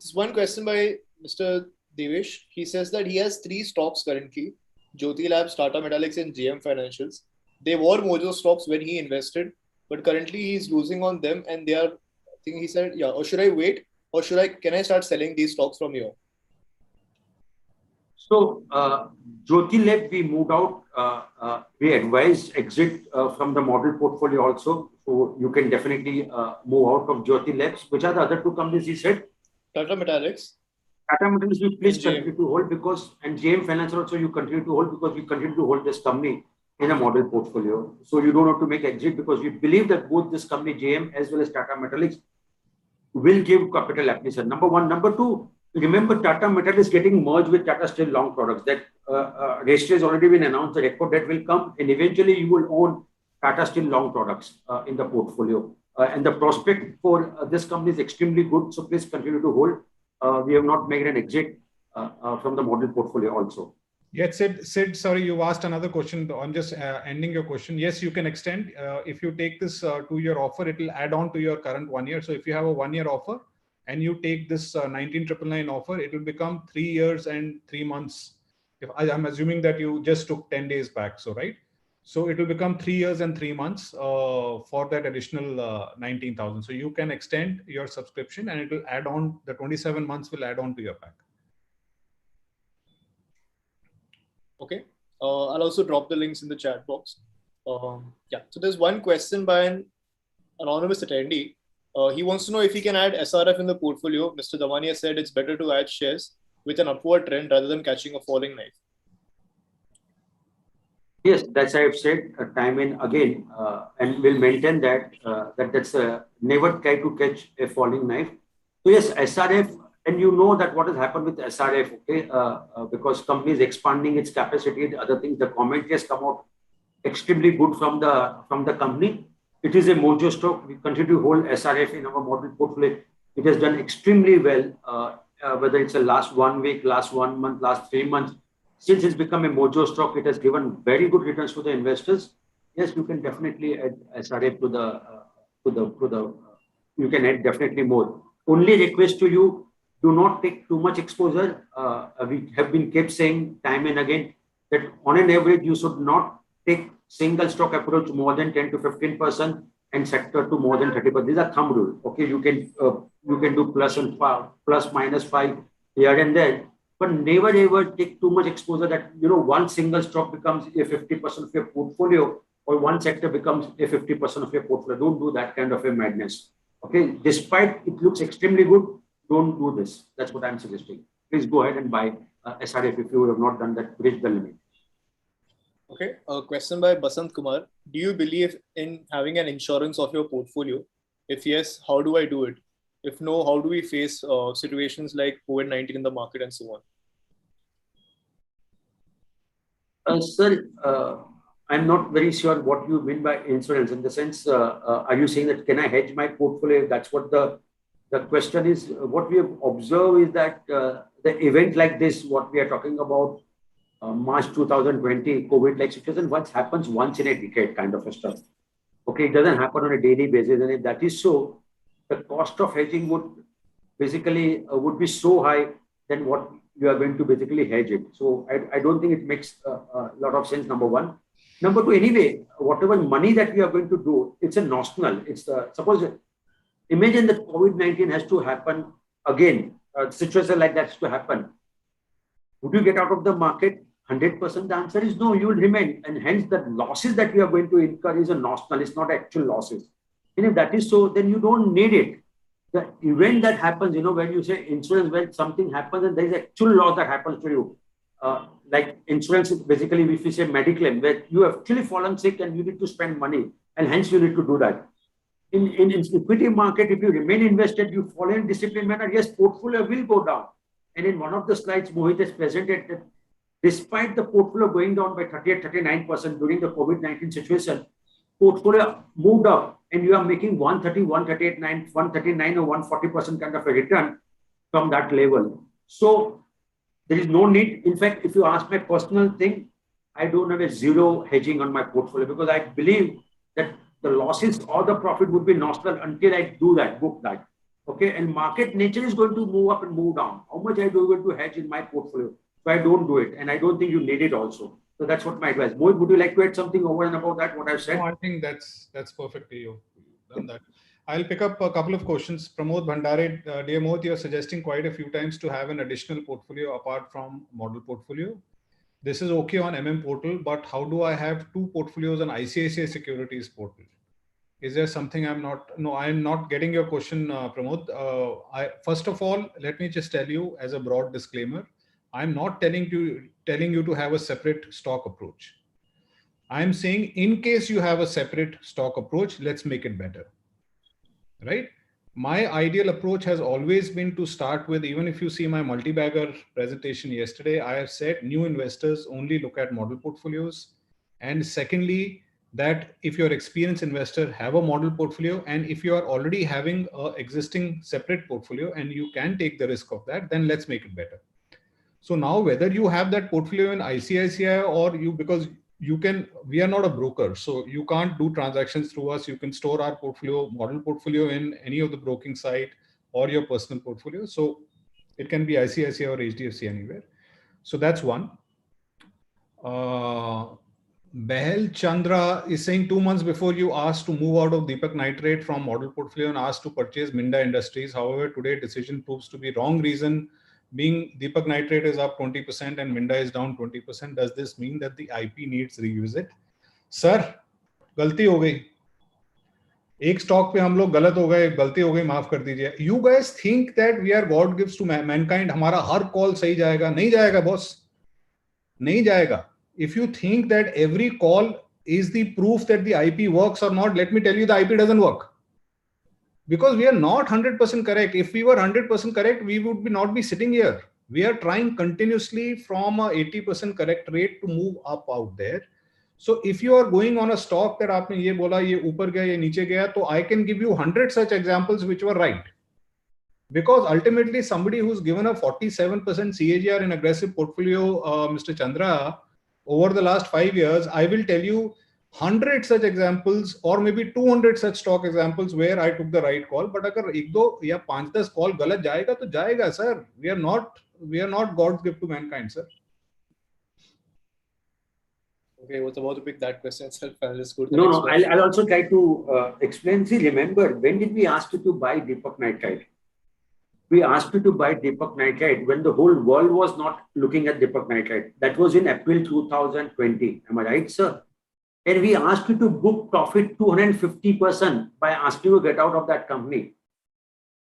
This one question by Mr. Devesh. He says that he has 3 stocks currently: Jyoti Labs, Tata Metallics, and JM Financials. They were Mojo stocks when he invested, but currently he's losing on them, and they are. I think he said, yeah. Or should I wait, or can I start selling these stocks from here? So, Jyoti Lab, we moved out. We advised exit from the model portfolio also. So, you can definitely move out of Jyoti Labs. Which are the other 2 companies he said? Tata Metallics. Tata Metals, we please And JM. continue to hold because, and JM Finance also you continue to hold because we continue to hold this company in a model portfolio. So, you don't have to make exit because we believe that both this company, JM as well as Tata Metallics, will give capital acquisition. Number one. Number two, remember Tata Metal is getting merged with Tata Steel Long Products. That registry has already been announced. The record that will come, and eventually you will own Tata Steel Long Products in the portfolio. And the prospect for this company is extremely good. So please continue to hold. We have not made an exit from the model portfolio also. Yes, Sid, sorry, you asked another question. I'm just ending your question. Yes, you can extend. If you take this 2-year offer, it will add on to your current 1 year. So if you have a 1-year offer and you take this 19,999 offer, it will become 3 years and 3 months. If I'm assuming that you just took 10 days back, so right? So it will become 3 years and 3 months for that additional 19,000. So you can extend your subscription and it will add on, the 27 months will add on to your pack. Okay. I'll also drop the links in the chat box. Yeah. So there's one question by an anonymous attendee. He wants to know if he can add SRF in the portfolio. Mr. Damania said it's better to add shares with an upward trend rather than catching a falling knife. Yes, that's I have said time and again, and we'll maintain that that's never try to catch a falling knife. So yes, SRF, and you know that what has happened with SRF, okay, because company is expanding its capacity and other things. The comment has come out extremely good from the company. It is a mojo stock. We continue to hold SRF in our model portfolio. It has done extremely well, whether it's the last 1 week, last 1 month, last 3 months. Since it's become a mojo stock, it has given very good returns to the investors. Yes, you can definitely add SRF to the you can add definitely more. Only request to you, do not take too much exposure. We have been kept saying time and again that on an average, you should not take single stock approach more than 10 to 15% and sector to more than 30%. These are thumb rule. Okay, you can do plus minus 5 here and there. But never ever take too much exposure that, one single stock becomes a 50% of your portfolio or one sector becomes a 50% of your portfolio. Don't do that kind of a madness. Okay. Despite it looks extremely good, don't do this. That's what I'm suggesting. Please go ahead and buy SRF if you have not done that, bridge the limit. Okay. A question by Basant Kumar. Do you believe in having an insurance of your portfolio? If yes, how do I do it? If no, how do we face situations like COVID-19 in the market and so on? Sir, I'm not very sure what you mean by insurance. In the sense, are you saying that can I hedge my portfolio? That's what the question is. What we have observed is that the event like this, what we are talking about, March 2020, COVID-like situation, what happens once in a decade kind of a stuff. Okay, it doesn't happen on a daily basis. And if that is so, the cost of hedging would basically would be so high than what you are going to basically hedge it. So I don't think it makes a lot of sense, number one. Number two, anyway, whatever money that we are going to do, it's a notional. It's suppose, imagine that COVID-19 has to happen again, a situation like that has to happen. Would you get out of the market? 100%. The answer is no, you will remain. And hence the losses that you are going to incur is a notional, it's not actual losses. And if that is so, then you don't need it. The event that happens, when you say insurance, when something happens and there is actual loss that happens to you, like insurance is basically, if you say mediclaim, where you have actually fallen sick and you need to spend money, and hence you need to do that. In equity market, if you remain invested, you follow in disciplined manner, yes, portfolio will go down. And in one of the slides, Mohit has presented that despite the portfolio going down by 38-39% during the COVID-19 situation, portfolio moved up and you are making 130, 139 or 140% kind of a return from that level. So there is no need. In fact, if you ask my personal thing, I don't have a zero hedging on my portfolio because I believe that the losses or the profit would be notional until I do that, book that. Okay, and market nature is going to move up and move down. How much I do going to hedge in my portfolio? So I don't do it, and I don't think you need it also. So that's what my advice. Mohit, would you like to add something over and above that what I've said? No, I think that's perfectly you've done that. I'll pick up a couple of questions. Pramod Bhandare, dear Mohit, you're suggesting quite a few times to have an additional portfolio apart from model portfolio. This is okay on portal, but how do I have two portfolios on ICICI Securities portal? Is there something I'm not? No, I'm not getting your question, Pramod. First of all, let me just tell you as a broad disclaimer, I'm not telling you to have a separate stock approach. I'm saying in case you have a separate stock approach, let's make it better, right? My ideal approach has always been to start with, even if you see my multi-bagger presentation yesterday, I have said new investors only look at model portfolios. And secondly, that if you're an experienced investor, have a model portfolio. And if you are already having an existing separate portfolio and you can take the risk of that, then let's make it better. So now whether you have that portfolio in ICICI or you, because you can, we are not a broker, so you can't do transactions through us. You can store our portfolio, model portfolio in any of the broking site or your personal portfolio. So it can be ICICI or HDFC anywhere. So that's one. Behel Chandra is saying 2 months before you asked to move out of Deepak Nitrite from model portfolio and asked to purchase Minda Industries. However, today decision proves to be wrong reason being Deepak Nitrite is up 20% and Minda is down 20%. Does this mean that the IP needs revisit? Sir, गलती हो गई. एक stock पे हम लोग गलत हो गए, गलती हो गई, माफ कर दीजिए. You guys think that we are God gives to mankind. हमारा हर कॉल सही जाएगा? नहीं जाएगा बॉस, नहीं जाएगा. If you think that every call is the proof that the IP works or not, let me tell you the IP doesn't work. Because we are not 100% correct. If we were 100% correct, we would not be sitting here. We are trying continuously from a 80% correct rate to move up out there. So if you are going on a stock that आपने ये बोला ये ऊपर गया ये नीचे गया, तो I can give you 100 such examples which were right. Because ultimately somebody who's given a 47% CAGR in aggressive portfolio, Mr. Chandra, over the last 5 years, I will tell you 100 such examples or maybe 200 such stock examples where I took the right call. But अगर एक दो या 5-10 call गलत जाएगा तो जाएगा, sir. We are not God's gift to mankind, sir. Okay, I was about to pick that question itself. I'll just go to the No, next no. question. I'll also try to explain. See, remember, when did we ask you to buy Deepak Nitrite? We asked you to buy Deepak Nitrite when the whole world was not looking at Deepak Nitrite. That was in April 2020. Am I right, sir? And we asked you to book profit 250% by asking you to get out of that company.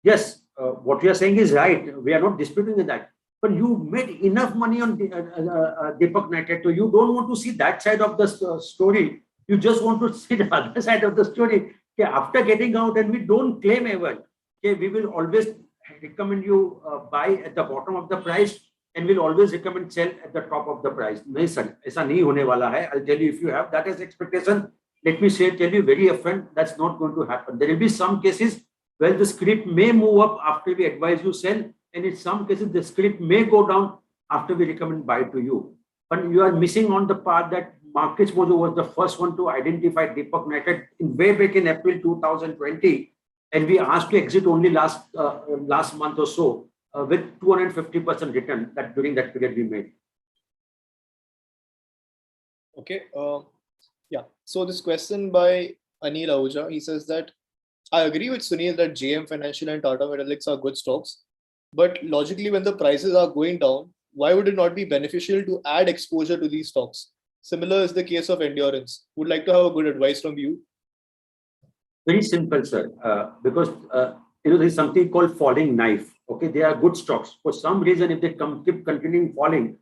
Yes, what you are saying is right. We are not disputing with that. But you made enough money on Deepak Nitrite. So you don't want to see that side of the story. You just want to see the other side of the story. Okay, after getting out, and we don't claim ever. Okay, we will always recommend you buy at the bottom of the price and will always recommend sell at the top of the price. No, sir, ऐसा नहीं होने वाला है. I'll tell you, if you have that as expectation, let me tell you very upfront, that's not going to happen. There will be some cases where the script may move up after we advise you sell, and in some cases the script may go down after we recommend buy to you. But you are missing on the part that Markets Mojo was the first one to identify Deepak Nitrite way back in April 2020. And we asked to exit only last month or so with 250% return that during that period we made. Okay. Yeah. So this question by Anil Ahuja, he says that I agree with Sunil that JM Financial and Tata Metaliks are good stocks, but logically, when the prices are going down, why would it not be beneficial to add exposure to these stocks? Similar is the case of Endurance. Would like to have a good advice from you. Very simple, sir. Because there is something called falling knife. Okay, they are good stocks. For some reason, if they keep continuing falling,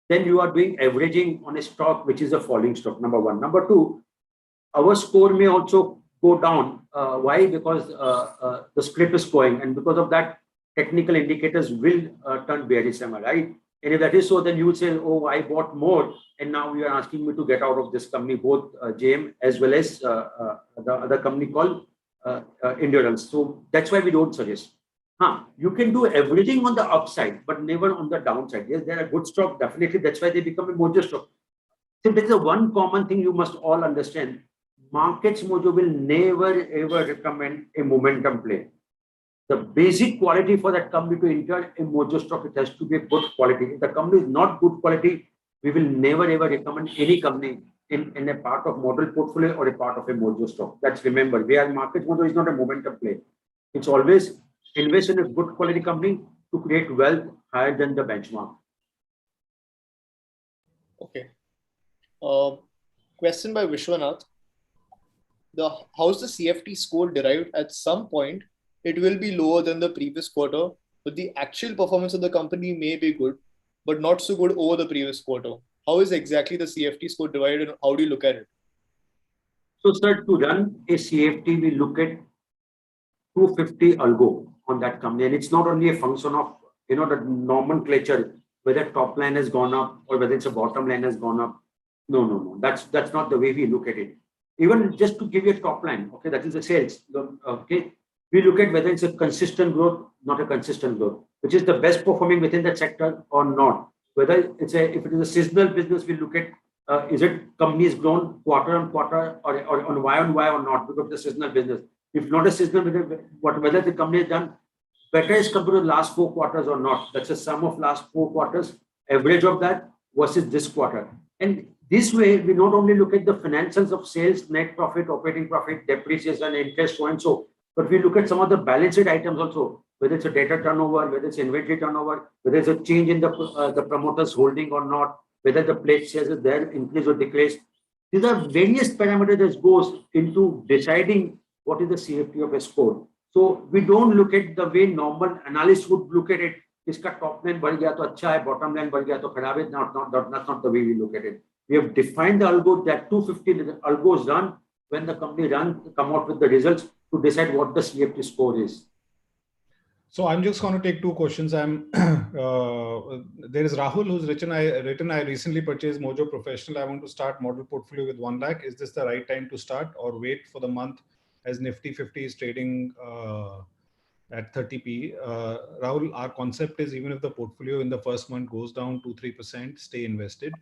then you are doing averaging on a stock which is a falling stock. Number one. Number two, our score may also go down. Why? Because the script is going, and because of that, technical indicators will turn bearish. Am I right? And if that is so, then you would say, "Oh, I bought more, and now you are asking me to get out of this company, both JM as well as the other company called Endurance." So that's why we don't suggest. You can do everything on the upside, but never on the downside. Yes, they are a good stock, definitely. That's why they become a mojo stock. So there is a one common thing you must all understand. Markets Mojo will never ever recommend a momentum play. The basic quality for that company to enter in Mojo stock, it has to be a good quality. If the company is not good quality, we will never ever recommend any company in a part of model portfolio or a part of a Mojo stock. That's remember, we are market Mojo is not a momentum play. It's always invest in a good quality company to create wealth higher than the benchmark. Okay. Question by Vishwanath. How's the CFT score derived? At some point, it will be lower than the previous quarter, but the actual performance of the company may be good, but not so good over the previous quarter. How is exactly the CFT score divided and how do you look at it? So, sir, to run a CFT, we look at 250 algo on that company. And it's not only a function of, the nomenclature, whether top line has gone up or whether it's a bottom line has gone up. No. That's not the way we look at it. Even just to give you a top line, okay, that is the sales. Okay, we look at whether it's a consistent growth, not a consistent growth, which is the best performing within that sector or not. Whether if it is a seasonal business, we look at is it companies grown quarter on quarter or on Y on Y or not because of the seasonal business. If not a seasonal business, whether the company has done better as compared to the last 4 quarters or not. That's a sum of last 4 quarters, average of that versus this quarter. And this way, we not only look at the financials of sales, net profit, operating profit, depreciation, interest, so and so, but we look at some of the balance sheet items also, whether it's a data turnover, whether it's inventory turnover, whether it's a change in the promoter's holding or not, whether the pledge shares is there, increase or decrease. These are various parameters that goes into deciding what is the CFT of a score. So we don't look at the way normal analysts would look at it. Iska top line बढ़ गया तो अच्छा है, bottom line बढ़ गया तो खराब है. That's not the way we look at it. We have defined the algo that 250 algos run when the company come out with the results to decide what the CFT score is. So I'm just going to take 2 questions. There is Rahul who's written, I recently purchased Mojo Professional. I want to start model portfolio with 1 lakh. Is this the right time to start or wait for the month as Nifty 50 is trading at 30p? Rahul, our concept is even if the portfolio in the first month goes down 2-3%, stay invested.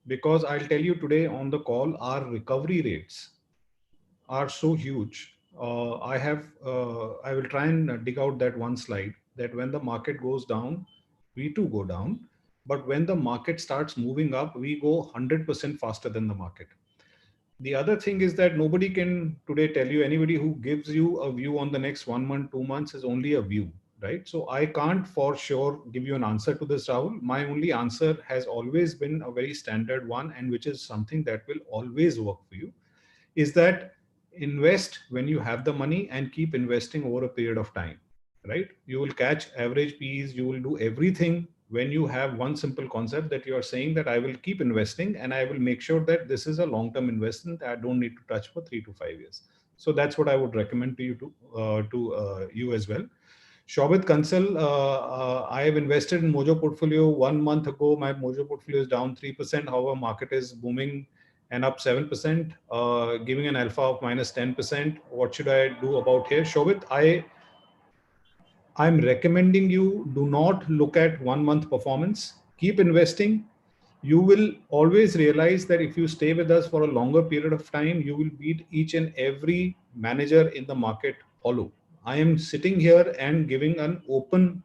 Because I'll tell you today on the call, our recovery rates are so huge. I will try and dig out that one slide that when the market goes down, we too go down. But when the market starts moving up, we go 100% faster than the market. The other thing is that nobody can today tell you, anybody who gives you a view on the next 1 month, 2 months is only a view, right? So I can't for sure give you an answer to this, Rahul. My only answer has always been a very standard one, and which is something that will always work for you, is that invest when you have the money and keep investing over a period of time, right? You will catch average P's, you will do everything when you have one simple concept that you are saying that I will keep investing and I will make sure that this is a long-term investment I don't need to touch for 3 to 5 years. So that's what I would recommend to you you as well. Shobit Kansal, I have invested in Mojo portfolio 1 month ago. My Mojo portfolio is down 3%. However, market is booming and up 7%, giving an alpha of minus 10%. What should I do about here? Shobit, I'm recommending you do not look at 1 month performance. Keep investing. You will always realize that if you stay with us for a longer period of time, you will beat each and every manager in the market hollow. I am sitting here and giving an open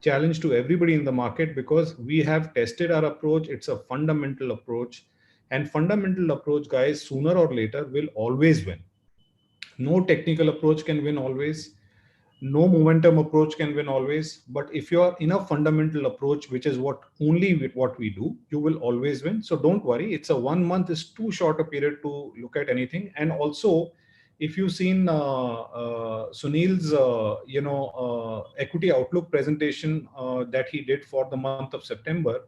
challenge to everybody in the market because we have tested our approach. It's a fundamental approach. And fundamental approach, guys, sooner or later will always win. No technical approach can win always. No momentum approach can win always. But if you are in a fundamental approach, which is what we do, you will always win. So don't worry. It's a 1 month is too short a period to look at anything. And also, if you've seen Sunil's, equity outlook presentation that he did for the month of September,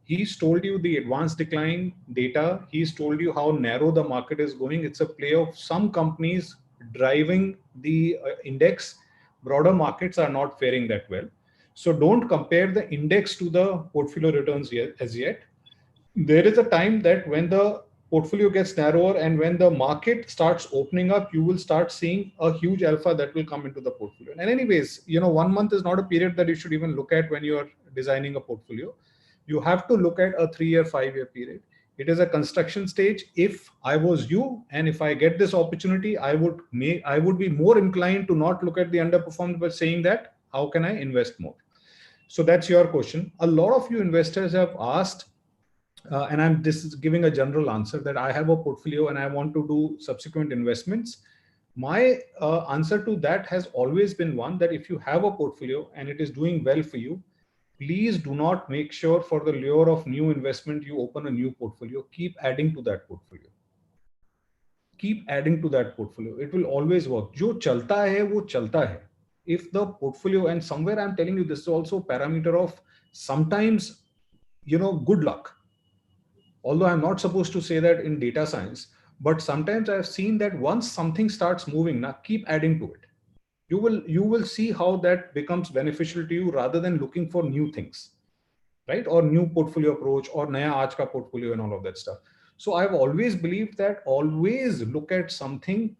he's told you the advanced decline data. He's told you how narrow the market is going. It's a play of some companies driving the index. Broader markets are not faring that well. So don't compare the index to the portfolio returns as yet. There is a time that when the portfolio gets narrower and when the market starts opening up, you will start seeing a huge alpha that will come into the portfolio. And anyways, 1 month is not a period that you should even look at when you are designing a portfolio. You have to look at a 3-year, 5-year period. It is a construction stage. If I was you, and if I get this opportunity, I would be more inclined to not look at the underperformed, but saying that how can I invest more? So that's your question. A lot of you investors have asked, and I'm just giving a general answer, that I have a portfolio and I want to do subsequent investments. My answer to that has always been one, that if you have a portfolio and it is doing well for you, please do not make sure for the lure of new investment you open a new portfolio. Keep adding to that portfolio. Keep adding to that portfolio. It will always work. Jo chalta hai, wo chalta hai. If the portfolio, and somewhere I'm telling you, this is also a parameter of sometimes, good luck. Although I'm not supposed to say that in data science, but sometimes I've seen that once something starts moving, now keep adding to it. You will see how that becomes beneficial to you rather than looking for new things, right? Or new portfolio approach or naya aaj ka portfolio and all of that stuff. So I've always believed that always look at something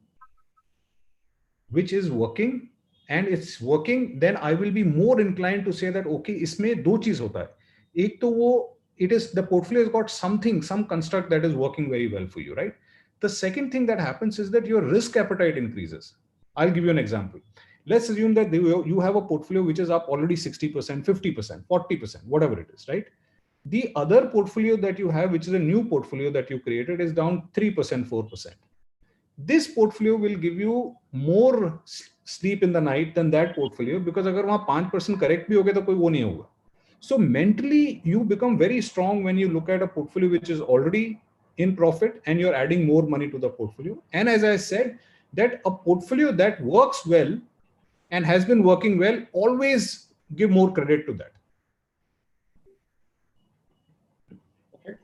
which is working, and it's working, then I will be more inclined to say that, okay, isme do cheez hota hai. Ek to wo, it is the portfolio has got something, some construct that is working very well for you, right? The second thing that happens is that your risk appetite increases. I'll give you an example. Let's assume that you have a portfolio which is up already 60%, 50%, 40%, whatever it is, right? The other portfolio that you have, which is a new portfolio that you created, is down 3%, 4%. This portfolio will give you more sleep in the night than that portfolio, because agar wahan 5% correct bhi ho gaya to koi wo nahi hoga. So mentally you become very strong when you look at a portfolio which is already in profit and you're adding more money to the portfolio. And as I said, that a portfolio that works well and has been working well, always give more credit to that. Okay.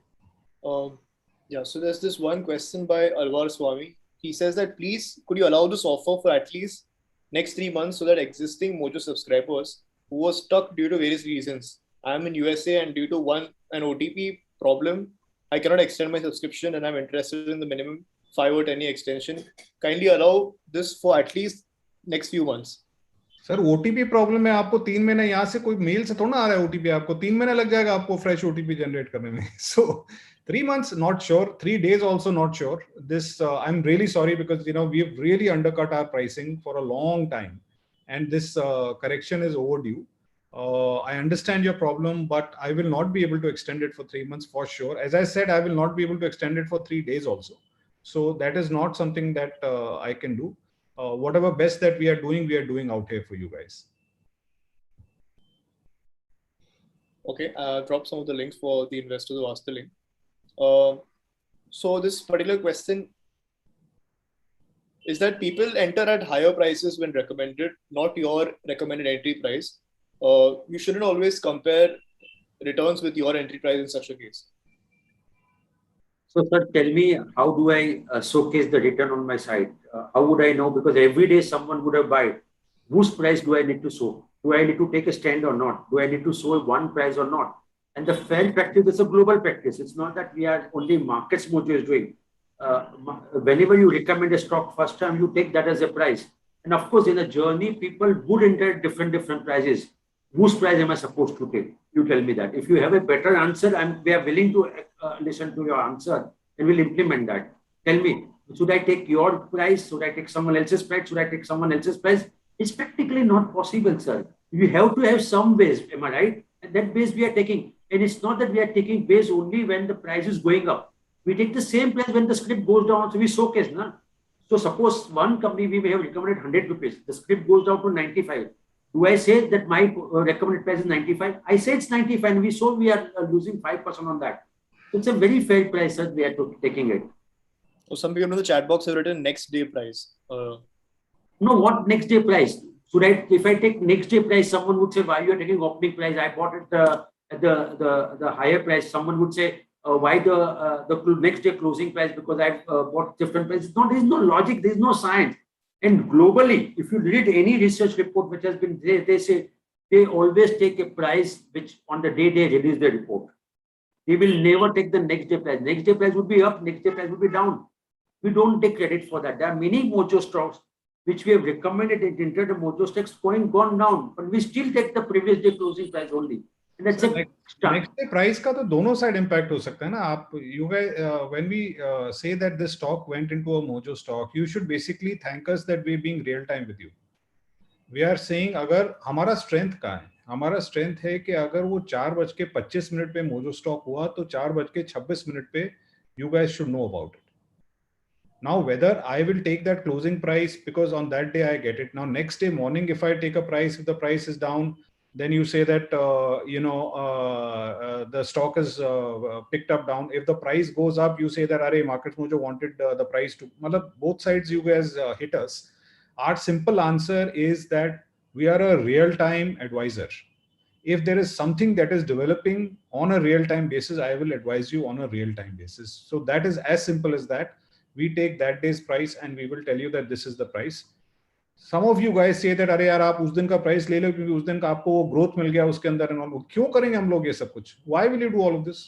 Yeah, so there's this one question by Alvar Swami. He says that, please, could you allow this offer for at least next 3 months so that existing Mojo subscribers who were stuck due to various reasons, I'm in USA and due to an OTP problem, I cannot extend my subscription and I'm interested in the minimum 5 or 10 year extension. Kindly allow this for at least next few months. Sir OTP problem है, आपको 3 महीने यहाँ से कोई mail से थोड़ा आ रहा है ओटीपी, आपको 3 महीने लग जाएगा आपको फ्रेश ओटीपी जनरेट करने में. So 3 months not sure, 3 days also not sure. This I'm really sorry, because we've really undercut our pricing for a long time, and this correction is overdue. I understand your problem, but I will not be able to extend it for 3 months for sure. As I said, I will not be able to extend it for 3 days also. So that is not something that I can do. Whatever best that we are doing out here for you guys. Okay, I'll drop some of the links for the investors who asked the link. So this particular question is that people enter at higher prices when recommended, not your recommended entry price. You shouldn't always compare returns with your entry price in such a case. So, sir, tell me, how do I showcase the return on my site? How would I know? Because every day someone would have buy. Whose price do I need to show? Do I need to take a stand or not? Do I need to show one price or not? And the fair practice is a global practice. It's not that we are only markets Mojo is doing. Whenever you recommend a stock first time, you take that as a price. And of course, in a journey, people would enter different prices. Whose price am I supposed to take? You tell me that. If you have a better answer, we are willing to listen to your answer and we'll implement that. Tell me, should I take your price? Should I take someone else's price? Should I take someone else's price? It's practically not possible, sir. You have to have some base, am I right? And that base we are taking. And it's not that we are taking base only when the price is going up. We take the same price when the script goes down. So we showcase, na? So suppose one company we may have recommended 100 rupees. The script goes down to 95. Do I say that my recommended price is 95? I say it's 95 and we are losing 5% on that. It's a very fair price, sir. We are taking it. So some people in the chat box have written next day price. No, what next day price? If I take next day price, someone would say, why you are taking opening price? I bought it at the higher price. Someone would say, why the next day closing price? Because I've bought different prices. No, there is no logic. There is no science. And globally, if you read any research report which has been there, they say they always take a price which on the day they release the report. They will never take the next day price. Next day price would be up, next day price would be down. We don't take credit for that. There are many Mojo stocks which we have recommended and entered the Mojo stocks gone down, but we still take the previous day closing price only. And that's So a start. next day price का तो दोनों side impact हो सकता है ना. आप you guys when we say that this stock went into a mojo stock, you should basically thank us that we're being real time with you. We are saying अगर हमारा strength कहाँ है? हमारा strength है कि अगर वो 4:25 पे मोजो स्टॉक हुआ तो 4:26 पे you guys should know about it. Now whether I will take that closing price because on that day I get it. Now next day morning if I take a price, if the price is down, then you say that the stock is picked up down. If the price goes up, you say that Arey, Markets Mojo wanted the price to. Matlab, both sides you guys hit us. Our simple answer is that we are a real-time advisor. If there is something that is developing on a real-time basis, I will advise you on a real-time basis. So that is as simple as that. We take that day's price and we will tell you that this is the price. Some of you guys say that अरे यार आप उस दिन का price ले लो क्योंकि उस दिन का आपको वो ग्रोथ मिल गया उसके अंदर एंड ऑल. क्यों करेंगे हम लोग ये सब कुछ? Why will you do all of this?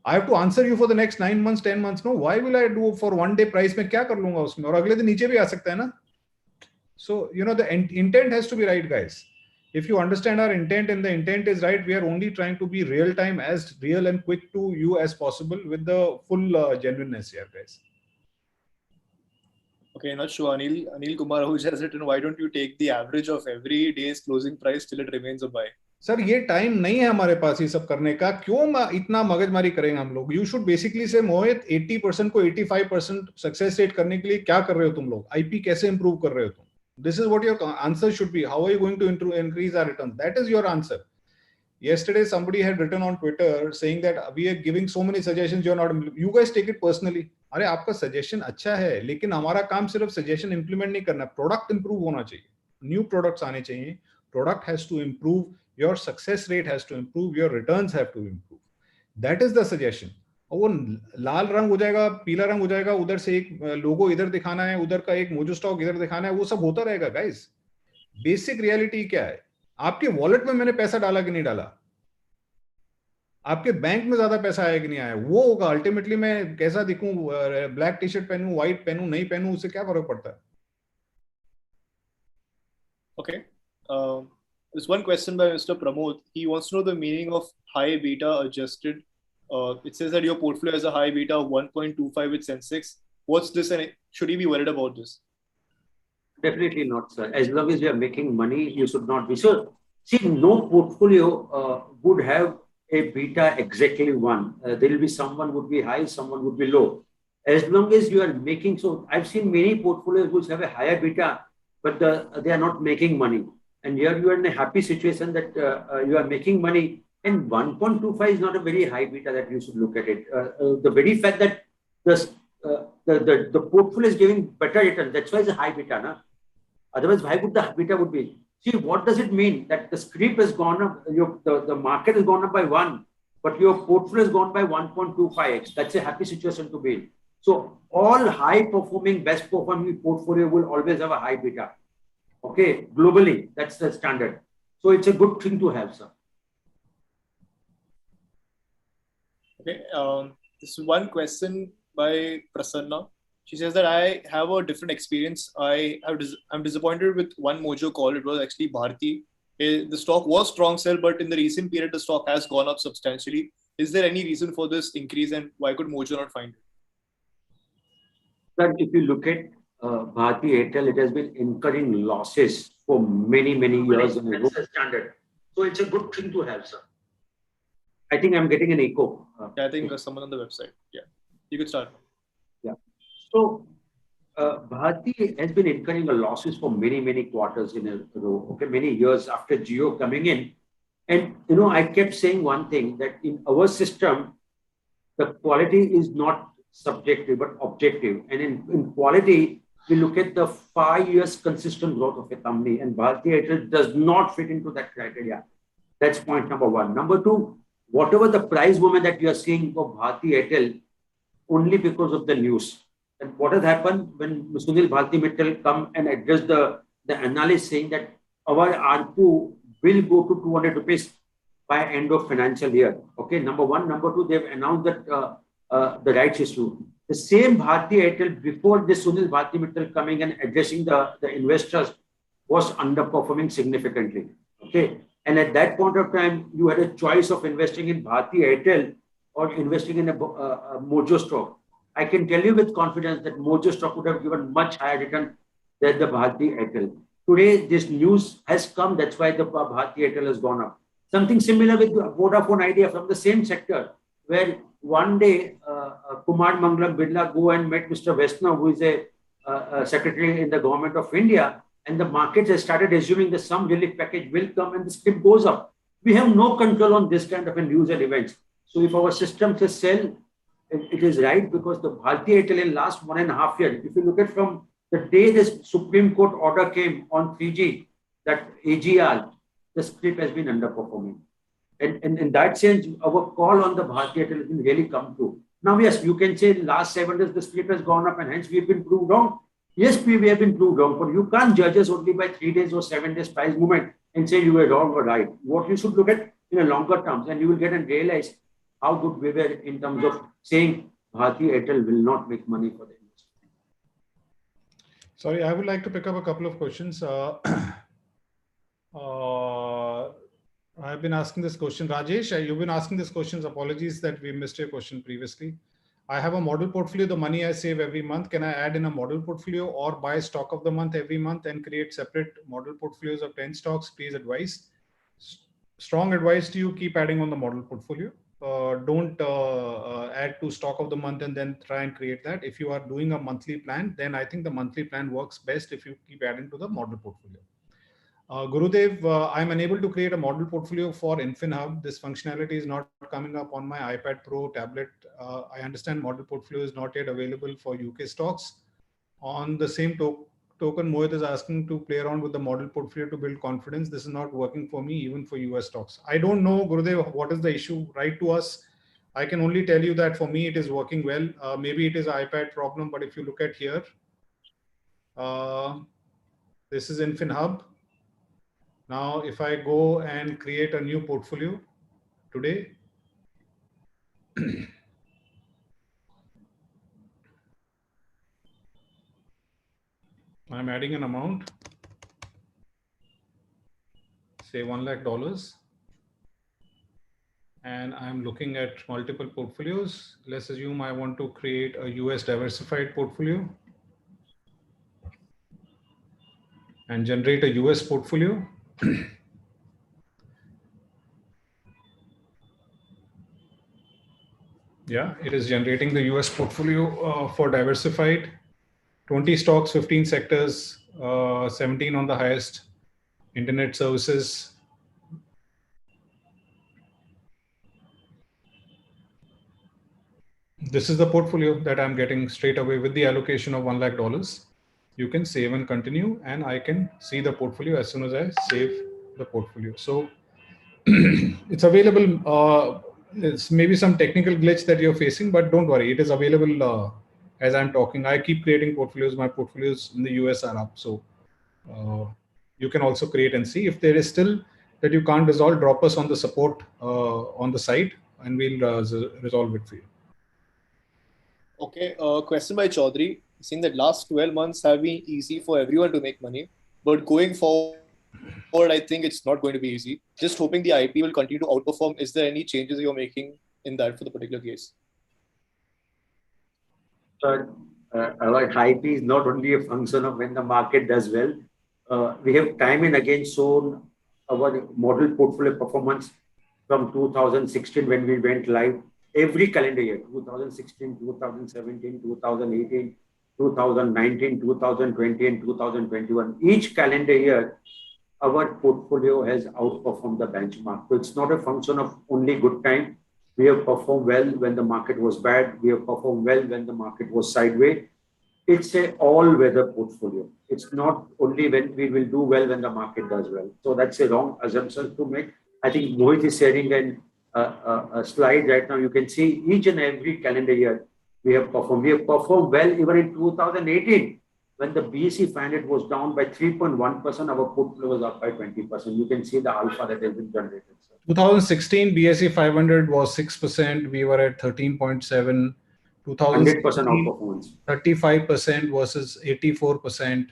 I have to answer you for the next 9 months, 10 months. No, why will I do for one day price में क्या कर लूंगा उसमें और अगले दिन नीचे भी आ सकता है ना. So the intent has to be right, guys. If you understand our intent and the intent is right, we are only trying to be real time, as real and quick to you as possible with the full genuineness here, guys. Okay, not sure. Anil Kumar Ahuja has written, why don't you take the average of every day's closing price till it remains a buy? Sir ये time नहीं है हमारे पास ये सब करने का. क्यों इतना मगजमारी करेंगे हम लोग? यू शुड बेसिकली से मोहित 80% को 85% सक्सेस रेट करने के लिए क्या कर रहे हो तुम लोग? आईपी कैसे इंप्रूव कर रहे हो तुम? This is what your answer should be. How are you going to increase our returns? That is your answer. Yesterday somebody had written on Twitter saying that we are giving so many suggestions, you're not. You guys take it personally. अरे आपका suggestion अच्छा है लेकिन हमारा काम सिर्फ suggestion implement नहीं करना, प्रोडक्ट इंप्रूव होना चाहिए, न्यू प्रोडक्ट्स आने चाहिए, product has to improve, your success rate has to improve, your returns have to improve. That is the suggestion. और वो लाल रंग हो जाएगा, पीला रंग हो जाएगा, उधर से एक लोगो इधर दिखाना है, उधर का एक मोजो स्टॉक इधर दिखाना है, वो सब होता रहेगा गाइस. बेसिक रियलिटी क्या है? आपके वॉलेट में मैंने पैसा डाला कि नहीं डाला, आपके बैंक में ज्यादा पैसा आया कि नहीं आया, वो होगा अल्टीमेटली. मैं कैसा दिखूं, ब्लैक टी शर्ट पहनूं, व्हाइट पहनूं, नहीं पहनूं, उससे क्या फर्क पड़ता है? Okay. There's one question by Mr. Pramod. He wants to know the meaning of high beta adjusted. It says that your portfolio has a high beta of 1.25 with Sensex. What's this and should he be worried about this? Definitely not, sir. As long as you are making money, you should not be. So, see, no portfolio would have a beta exactly one. There will be someone would be high, someone would be low. As long as you are making, so I've seen many portfolios which have a higher beta, but they are not making money. And here you are in a happy situation that you are making money. And 1.25 is not a very high beta that you should look at it. The very fact that the portfolio is giving better return, that's why it's a high beta. Na? Otherwise, why would the beta would be? See, what does it mean? That the script has gone up, the market has gone up by 1, but your portfolio has gone by 1.25x. That's a happy situation to be in. So all high performing, best performing portfolio will always have a high beta. Okay, globally, that's the standard. So it's a good thing to have, sir. Okay, this is one question by Prasanna. She says that I have a different experience. I'm disappointed with one mojo call. It was actually Bharti. The stock was strong sell, but in the recent period, the stock has gone up substantially. Is there any reason for this increase, and why could mojo not find it? Sir, if you look at Bharti Airtel, it has been incurring losses for many years in a row. That's the standard. So it's a good thing to have, sir. I think I'm getting an echo. Yeah, I think someone on the website. Yeah, you could start. Yeah. So Bharti has been incurring losses for many quarters in a row. Okay, many years after Jio coming in, and I kept saying one thing, that in our system, the quality is not subjective but objective, and in quality we look at the 5 years consistent growth of a company, and Bharti Airtel does not fit into that criteria. That's point number one. Number two, whatever the price movement that you are seeing for Bharti Airtel, only because of the news. And what has happened when Sunil Bharti Mittal come and address the analyst saying that our ARPU will go to 200 rupees by end of financial year. Okay, number one. Number two, they've announced that the rights issue. The same Bharti Airtel before this Sunil Bharti Mittal coming and addressing the investors was underperforming significantly. Okay, And at that point of time, you had a choice of investing in Bharti Airtel or investing in a Mojo stock. I can tell you with confidence that Mojo stock would have given much higher return than the Bharti Airtel. Today, this news has come. That's why the Bharti Airtel has gone up. Something similar with Vodafone Idea from the same sector, where one day Kumar Mangalam Birla go and met Mr. Vaishnav, who is a secretary in the government of India, and the markets has started assuming that some relief package will come and the script goes up. We have no control on this kind of a news and events. So if our system says sell, it is right, because the Bharti Airtel in last 1.5 years, if you look at from the day this Supreme Court order came on 3G, that AGR, the script has been underperforming. And in that sense, our call on the Bharti Airtel has been really come true. Now, yes, you can say last 7 days the split has gone up and hence we've been proved wrong. Yes, we have been proved wrong, but you can't judge us only by 3 days or 7 days price movement and say you were wrong or right. What you should look at in a longer terms, and you will get and realize how good we were in terms of saying Bharti Airtel will not make money for the industry. Sorry, I would like to pick up a couple of questions. I've been asking this question. Rajesh, you've been asking these questions. Apologies that we missed your question previously. I have a model portfolio, the money I save every month. Can I add in a model portfolio or buy stock of the month every month and create separate model portfolios of 10 stocks? Please advise. Strong advice to you, keep adding on the model portfolio. Don't add to stock of the month and then try and create that. If you are doing a monthly plan, then I think the monthly plan works best if you keep adding to the model portfolio. Gurudev, I'm unable to create a model portfolio for InfinHub. This functionality is not coming up on my iPad Pro tablet. I understand model portfolio is not yet available for UK stocks. On the same token, Mohit is asking to play around with the model portfolio to build confidence. This is not working for me, even for US stocks. I don't know, Gurudev, what is the issue? Write to us. I can only tell you that for me, it is working well. Maybe it is an iPad problem, but if you look at here, this is InfinHub. Now, if I go and create a new portfolio today, I'm adding an amount, say $1 lakh, and I'm looking at multiple portfolios. Let's assume I want to create a US diversified portfolio and generate a US portfolio. Yeah, it is generating the US portfolio for diversified, 20 stocks, 15 sectors, 17 on the highest, internet services. This is the portfolio that I'm getting straight away with the allocation of $1 lakh. You can save and continue, and I can see the portfolio as soon as I save the portfolio. So it's available. It's maybe some technical glitch that you're facing, but don't worry, it is available as I'm talking. I keep creating portfolios. My portfolios in the US are up. So you can also create and see. If there is still that you can't resolve, drop us on the support on the site and we'll resolve it for you. Okay, question by Chaudhary. Saying that last 12 months have been easy for everyone to make money, but going forward, I think it's not going to be easy. Just hoping the IP will continue to outperform. Is there any changes you're making in that for the particular case? Our IP is not only a function of when the market does well. We have time and again shown our model portfolio performance from 2016 when we went live. Every calendar year, 2016, 2017, 2018, 2019, 2020, and 2021. Each calendar year, our portfolio has outperformed the benchmark. So it's not a function of only good time. We have performed well when the market was bad. We have performed well when the market was sideways. It's an all-weather portfolio. It's not only when we will do well when the market does well. So that's a wrong assumption to make. I think Mohit is sharing a slide right now. You can see each and every calendar year we have performed. We have performed well even in 2018 when the BSE 500 was down by 3.1%. Our portfolio was up by 20%. You can see the alpha that has been generated. 2016 BSE 500 was 6%. We were at 13.7. 100% outperformance. 35% versus 84%.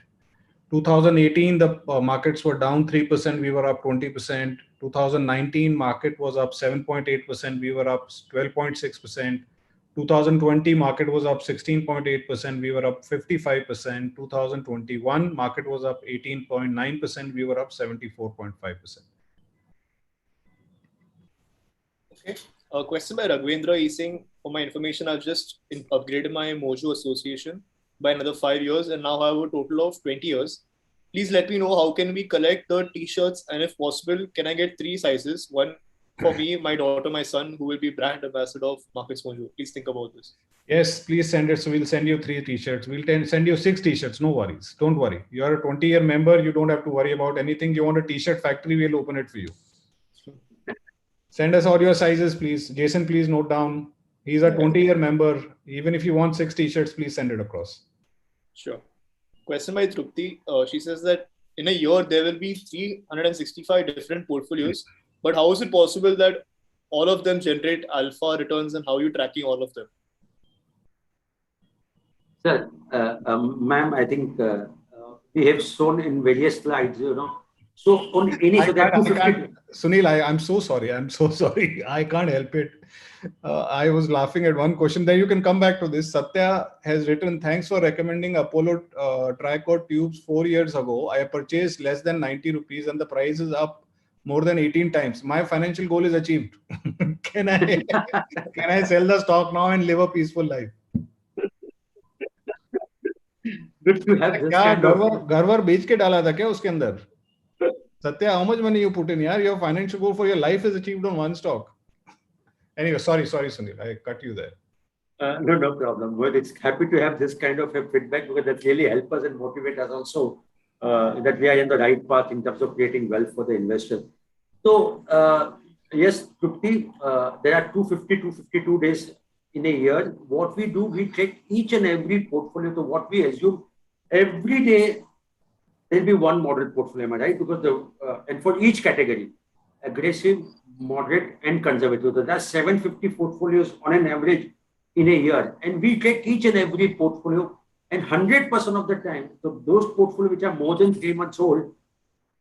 2018, the markets were down 3%. We were up 20%. 2019 market was up 7.8%. We were up 12.6%. 2020 market was up 16.8%. We were up 55%. 2021 market was up 18.9%. We were up 74.5%. Okay. A question by Raghavendra. He's saying, for my information, I've just upgraded my Mojo association by another 5 years and now I have a total of 20 years. Please let me know how can we collect the t-shirts, and if possible, can I get 3 sizes? One for me, my daughter, my son, who will be brand ambassador of Markets Mojo. Please think about this. Yes, please send it. So we'll send you 3 t-shirts. We'll send you 6 t-shirts. No worries. Don't worry. You are a 20-year member. You don't have to worry about anything. You want a t-shirt factory, we'll open it for you. Send us all your sizes, please. Jason, please note down. He's a 20-year member. Even if you want 6 t-shirts, please send it across. Sure. Question by Trupti. She says that in a year, there will be 365 different portfolios. But how is it possible that all of them generate alpha returns, and how are you tracking all of them? Sir, ma'am, I think we have shown in various slides, So on any Sunil, I'm so sorry. I'm so sorry. I can't help it. I was laughing at one question. Then you can come back to this. Satya has written, thanks for recommending Apollo Tricord tubes 4 years ago. I purchased less than 90 rupees and the price is up more than 18 times. My financial goal is achieved. Can I sell the stock now and live a peaceful life? Good to have this kind of... Garvar बेच के डाला था क्या उसके अंदर? Satya, how much money you put in? Yeah, your financial goal for your life is achieved on one stock. Anyway, sorry, Sunil, I cut you there. No problem. Well, it's happy to have this kind of a feedback because that really helps us and motivate us also that we are in the right path in terms of creating wealth for the investor. So, yes, Trupti, there are 252 days in a year. What we do, we take each and every portfolio. So what we assume every day, there'll be one model portfolio, right? Because and for each category, aggressive, moderate, and conservative. So that's 750 portfolios on an average in a year. And we take each and every portfolio, and 100% of the time, so those portfolios which are more than 3 months old,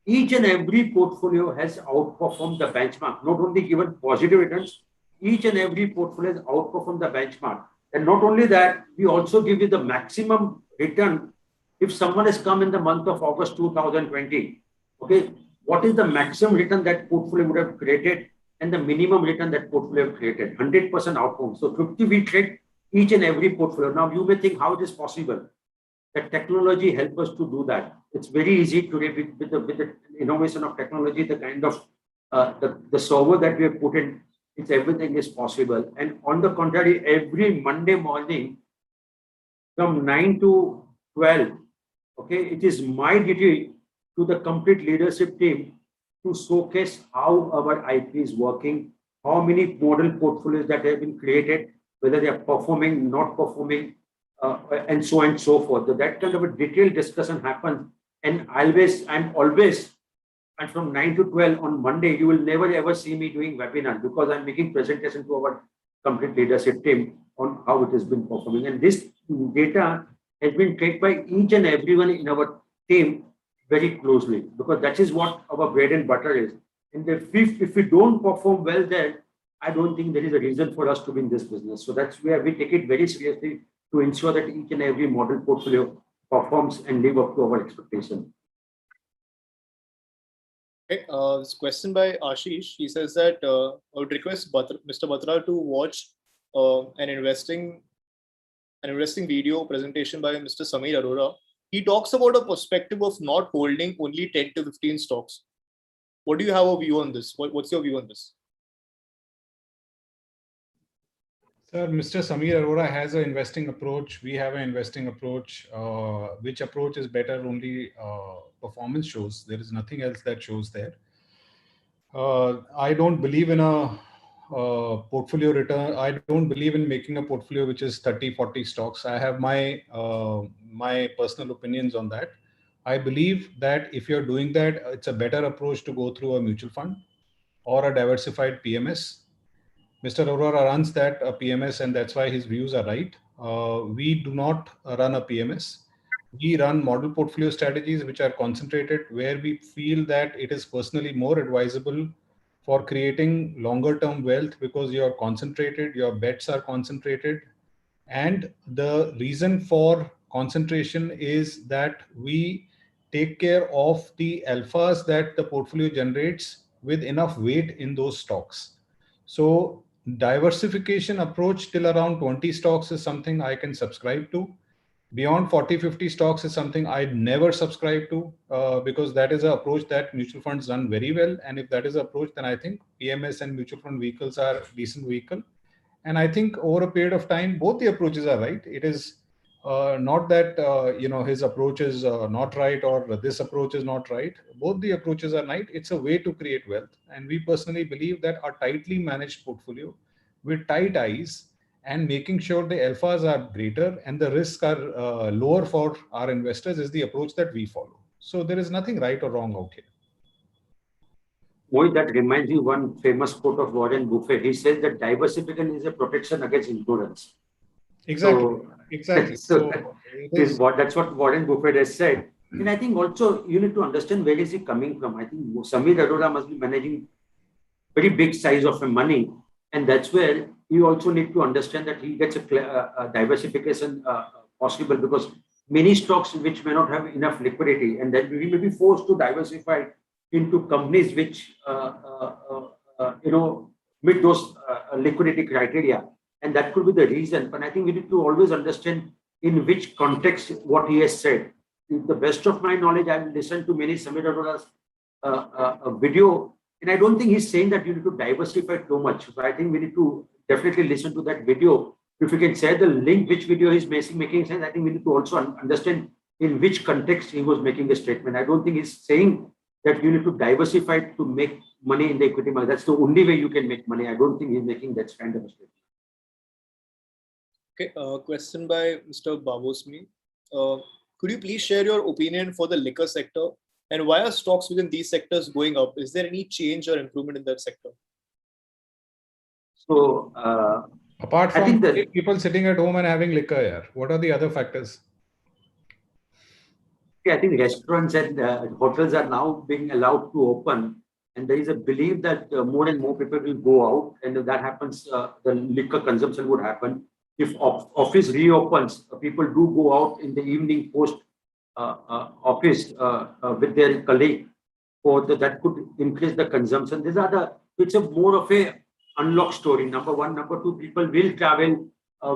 each and every portfolio has outperformed the benchmark. Not only given positive returns, each and every portfolio has outperformed the benchmark. And not only that, we also give you the maximum return. If someone has come in the month of August 2020, okay, what is the maximum return that portfolio would have created and the minimum return that portfolio have created? 100% outcome. So 50, we trade each and every portfolio. Now you may think how it is possible. That technology helps us to do that. It's very easy today with the innovation of technology, the kind of the server that we have put in, it's everything is possible. And on the contrary, every Monday morning from 9 to 12, okay, it is my duty to the complete leadership team to showcase how our IP is working, how many model portfolios that have been created, whether they are performing, not performing, and so on and so forth. So that kind of a detailed discussion happens. And I'm always, and from 9 to 12 on Monday, you will never ever see me doing webinar because I'm making presentation to our complete leadership team on how it has been performing. And this data has been tracked by each and everyone in our team very closely, because that is what our bread and butter is. And if we don't perform well there, I don't think there is a reason for us to be in this business. So that's where we take it very seriously to ensure that each and every model portfolio performs and live up to our expectation. Okay, this question by Ashish. He says that I would request Mr. Batra to watch an investing video presentation by Mr. Samir Arora. He talks about a perspective of not holding only 10 to 15 stocks. What do you have a view on this? What's your view on this? Sir, Mr. Samir Arora has an investing approach. We have an investing approach. Which approach is better? Only performance shows. There is nothing else that shows there. I don't believe in a portfolio return. I don't believe in making a portfolio which is 30, 40 stocks. I have my my personal opinions on that. I believe that if you're doing that, it's a better approach to go through a mutual fund or a diversified PMS. Mr. Arora runs that PMS, and that's why his views are right. We do not run a PMS. We run model portfolio strategies which are concentrated where we feel that it is personally more advisable for creating longer term wealth because you're concentrated, your bets are concentrated. And the reason for concentration is that we take care of the alphas that the portfolio generates with enough weight in those stocks. So diversification approach till around 20 stocks is something I can subscribe to. Beyond 40-50 stocks is something I'd never subscribe to, because that is an approach that mutual funds run very well. And if that is the approach, then I think PMS and mutual fund vehicles are decent vehicle. And I think over a period of time, both the approaches are right. It is not that his approach is not right or this approach is not right. Both the approaches are right. It's a way to create wealth. And we personally believe that a tightly managed portfolio with tight eyes and making sure the alphas are greater and the risks are lower for our investors is the approach that we follow. So there is nothing right or wrong out here. Mohit, that reminds me one famous quote of Warren Buffett. He says that diversification is a protection against ignorance. Exactly. So that's what Warren Buffett has said. And I think also you need to understand where is he coming from. I think Samir Arora must be managing very big size of money. And that's where you also need to understand that he gets a diversification possible, because many stocks which may not have enough liquidity, and then we may be forced to diversify into companies which meet those liquidity criteria, and that could be the reason. But I think we need to always understand in which context what he has said. To the best of my knowledge, I've listened to many Samir Arora's video, and I don't think he's saying that you need to diversify too much. But I think we need to definitely listen to that video. If you can share the link, which video he's making sense, I think we need to also understand in which context he was making a statement. I don't think he's saying that you need to diversify to make money in the equity market. That's the only way you can make money. I don't think he's making that kind of a statement. Okay, question by Mr. Babosmi. Could you please share your opinion for the liquor sector, and why are stocks within these sectors going up? Is there any change or improvement in that sector? So, apart from people sitting at home and having liquor, what are the other factors? I think restaurants and hotels are now being allowed to open, and there is a belief that more and more people will go out, and if that happens, the liquor consumption would happen. If office reopens, people do go out in the evening post office with their colleague, that could increase the consumption. It's a more of a unlock story. Number one. Number two, people will travel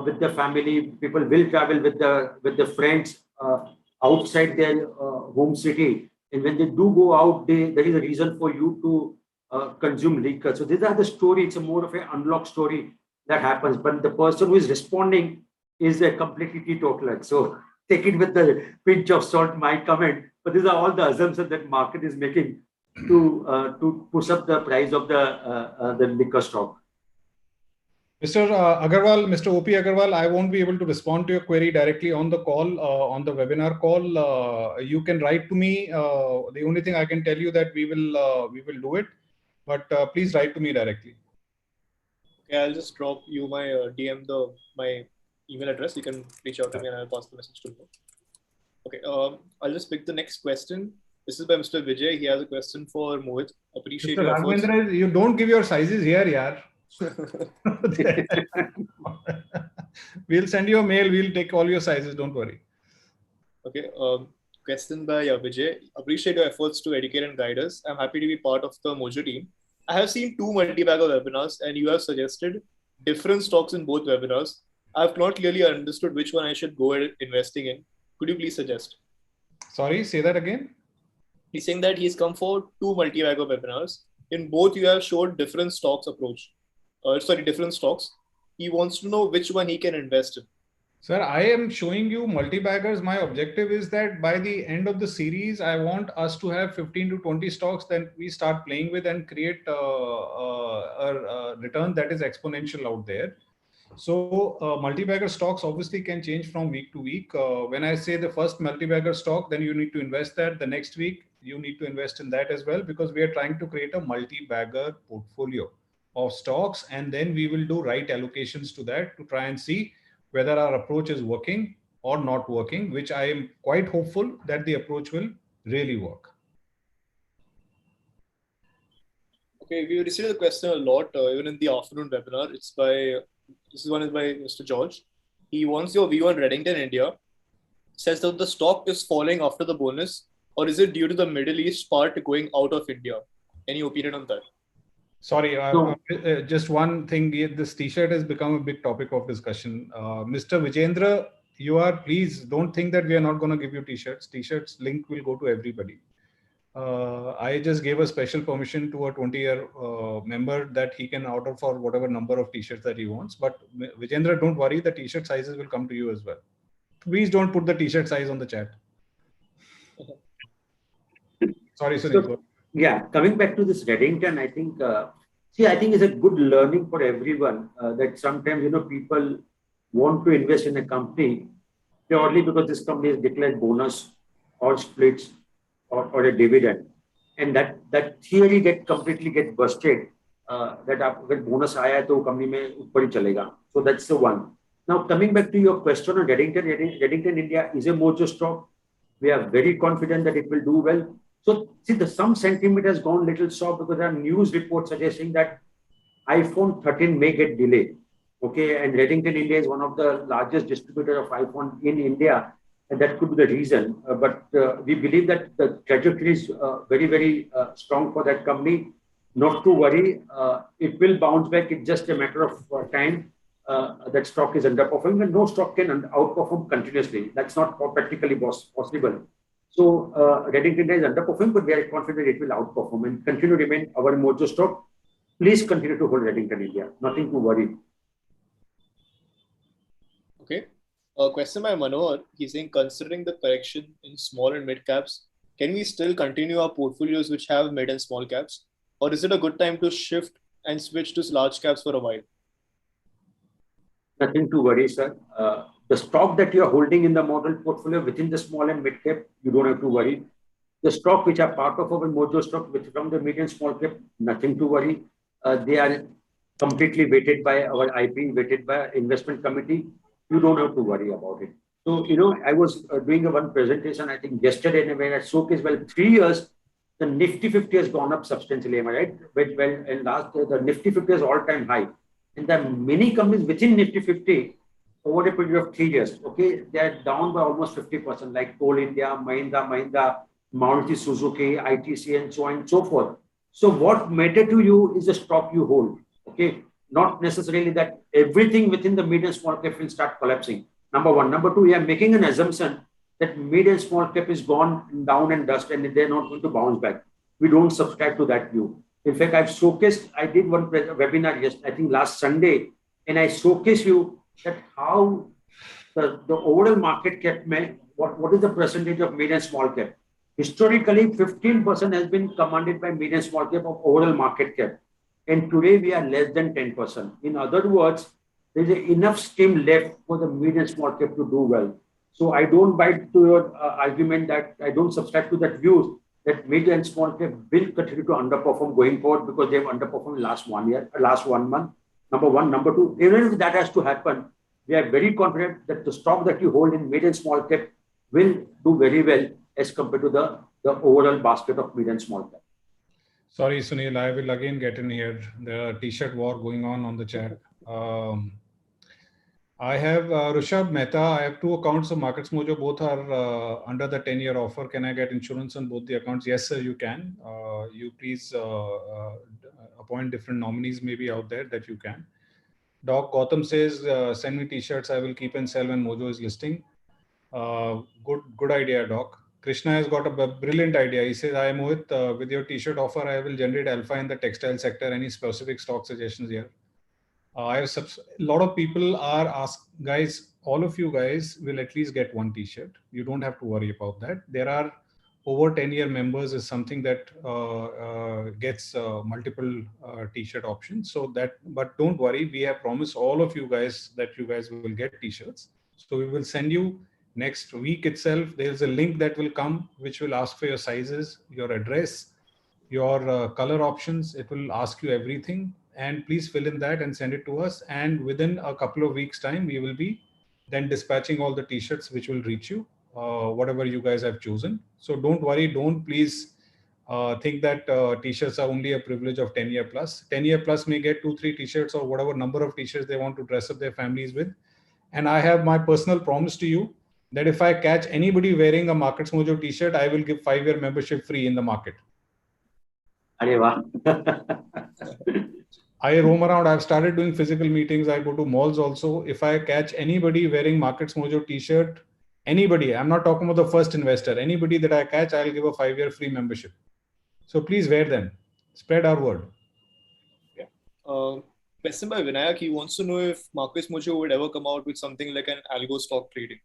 with the family. People will travel with the friends outside their home city. And when they do go out, there is a reason for you to consume liquor. So these are the story. It's a more of an unlock story that happens. But the person who is responding is a completely teetotaler. So take it with the pinch of salt, my comment. But these are all the assumptions that market is making to push up the price of the liquor stock. Mr. Agarwal, Mr. OP Agarwal, I won't be able to respond to your query directly on the call, on the webinar call. You can write to me. The only thing I can tell you that we will do it, but please write to me directly. Okay, I'll just drop you my DM my email address. You can reach out to me and I'll pass the message to you. Okay, I'll just pick the next question. This is by Mr. Vijay. He has a question for Mohit. Appreciate Mr. your efforts. Raghavendra, you don't give your sizes here, yaar. We'll send you a mail. We'll take all your sizes. Don't worry. Okay. Question by Vijay. Appreciate your efforts to educate and guide us. I'm happy to be part of the Mojo team. I have seen 2 multi-bagger webinars, and you have suggested different stocks in both webinars. I've not clearly understood which one I should go ahead investing in. Could you please suggest? Sorry, say that again. He's saying that he's come for 2 multi-bagger webinars. In both, you have showed different stocks approach. Different stocks. He wants to know which one he can invest in. Sir, I am showing you multi-baggers. My objective is that by the end of the series, I want us to have 15 to 20 stocks that we start playing with and create a return that is exponential out there. So multi-bagger stocks obviously can change from week to week. When I say the first multi-bagger stock, then you need to invest that. The next week, you need to invest in that as well, because we are trying to create a multi-bagger portfolio of stocks. And then we will do right allocations to that to try and see whether our approach is working or not working, which I am quite hopeful that the approach will really work. Okay, we received the question a lot, even in the afternoon webinar. This one is by Mr. George. He wants your view on Reddington India. Says that the stock is falling after the bonus, or is it due to the Middle East part going out of India? Any opinion on that? Sorry, So- just one thing. This T-shirt has become a big topic of discussion. Mr. Vijendra, please don't think that we are not going to give you T-shirts. T-shirts link will go to everybody. I just gave a special permission to a 20-year member that he can order for whatever number of T-shirts that he wants. But Vijendra, don't worry, the T-shirt sizes will come to you as well. Please don't put the T-shirt size on the chat. Sorry, Sunil. So, yeah, coming back to this Reddington, I think, I think it's a good learning for everyone that sometimes, people want to invest in a company purely because this company has declared bonus or splits or a dividend. And that theory completely get busted that अगर bonus आया तो company में ऊपर ही चलेगा. So that's the one. Now coming back to your question on Reddington India is a mojo stock. We are very confident that it will do well. So see, some sentiment has gone little soft because there are news reports suggesting that iPhone 13 may get delayed. Okay, and Reddington India is one of the largest distributors of iPhone in India, and that could be the reason. But we believe that the trajectory is very, very strong for that company. Not to worry, it will bounce back. It's just a matter of time. That stock is underperforming, and no stock can outperform continuously. That's not practically possible. So Reddington is underperforming, but we are confident it will outperform and continue to remain our mojo stock. Please continue to hold Reddington India. Nothing to worry. Okay. A question by Manohar. He's saying, considering the correction in small and mid caps, can we still continue our portfolios which have mid and small caps? Or is it a good time to shift and switch to large caps for a while? Nothing to worry, sir. The stock that you are holding in the model portfolio within the small and mid cap, you don't have to worry. The stock which are part of our mojo stock from the mid and small cap, nothing to worry. They are completely weighted by our IP, weighted by investment committee. You don't have to worry about it. So, I was doing one presentation, I think yesterday, when I showcased, well, 3 years, the Nifty 50 has gone up substantially, am I right? Well, and last year, the Nifty 50 is all-time high. And there are many companies within Nifty 50 over a period of 3 years, okay, they are down by almost 50%, like Coal India, Mahindra, Maruti Suzuki, ITC, and so on and so forth. So what matter to you is the stock you hold, okay? Not necessarily that everything within the mid and small cap will start collapsing. Number one. Number two, we are making an assumption that mid and small cap is gone down and dust and they're not going to bounce back. We don't subscribe to that view. In fact, I did one webinar I think last Sunday, and I showcased you that how the overall market cap, what is the percentage of mid and small cap? Historically, 15% has been commanded by mid and small cap of overall market cap. And today we are less than 10%. In other words, there's enough steam left for the mid and small cap to do well. So I don't buy to your argument that I don't subscribe to that view that mid and small cap will continue to underperform going forward because they've underperformed last 1 month. Number one. Number two, even if that has to happen, we are very confident that the stock that you hold in mid and small cap will do very well as compared to the overall basket of mid and small cap. Sorry, Sunil, I will again get in here. There are T-shirt war going on the chat. I have Rishabh Mehta. I have 2 accounts of Markets Mojo. Both are under the 10-year offer. Can I get insurance on both the accounts? Yes, sir, you can. You please appoint different nominees maybe out there that you can. Doc Gautam says, send me T-shirts. I will keep and sell when Mojo is listing. Good idea, Doc. Krishna has got a brilliant idea. He says, I am with your T-shirt offer, I will generate alpha in the textile sector. Any specific stock suggestions here? A lot of people are asked, guys, all of you guys will at least get 1 T-shirt. You don't have to worry about that. There are over 10-year members is something that gets multiple T-shirt options. But don't worry, we have promised all of you guys that you guys will get T-shirts. So we will send you next week itself. There's a link that will come, which will ask for your sizes, your address, your color options. It will ask you everything. And please fill in that and send it to us. And within a couple of weeks' time, we will be then dispatching all the T-shirts which will reach you, whatever you guys have chosen. So don't worry, don't please think that t-shirts are only a privilege of 10-year plus. 10-year plus may get 2-3 t-shirts or whatever number of t-shirts they want to dress up their families with. And I have my personal promise to you that if I catch anybody wearing a Markets Mojo t-shirt, I will give 5-year membership free in the market. Arey I roam around. I've started doing physical meetings. I go to malls also. If I catch anybody wearing Markets Mojo t-shirt, anybody, I'm not talking about the first investor, anybody that I catch, I'll give a 5-year free membership. So please wear them. Spread our word. Question by Vinayak. He wants to know if Markets Mojo would ever come out with something like an algo stock trading.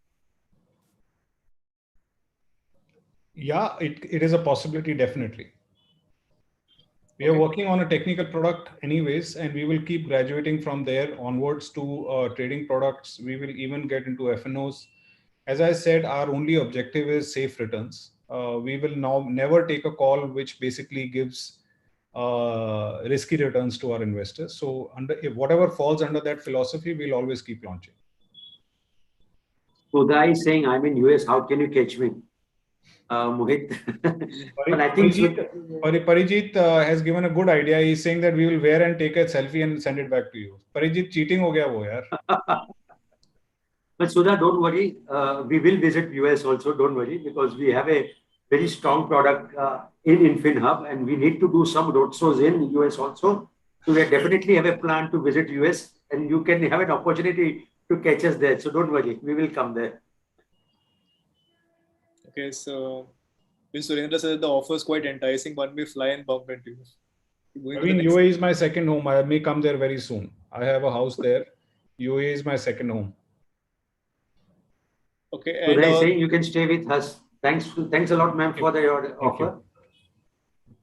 Yeah, it is a possibility, definitely. We are working on a technical product anyways, and we will keep graduating from there onwards to trading products. We will even get into FNOs. As I said, our only objective is safe returns. We will now never take a call which basically gives risky returns to our investors. So if whatever falls under that philosophy, we'll always keep launching. Uday is saying, I'm in US, how can you catch me? Mohit. But I think Parijit has given a good idea. He's saying that we will wear and take a selfie and send it back to you. Parijit, cheating ho gaya wo yaar. But Sudha, don't worry. We will visit US also, don't worry, because we have a very strong product in InfinHub, and we need to do some roadshows in US also. So we definitely have a plan to visit US, and you can have an opportunity to catch us there. So don't worry, we will come there. Okay, so Surendra said the offer is quite enticing. One may fly and bump into you. I mean, UAE is my second home. I may come there very soon. I have a house there. UAE is my second home. Okay, and so saying you can stay with us. Thanks a lot, ma'am, for your offer.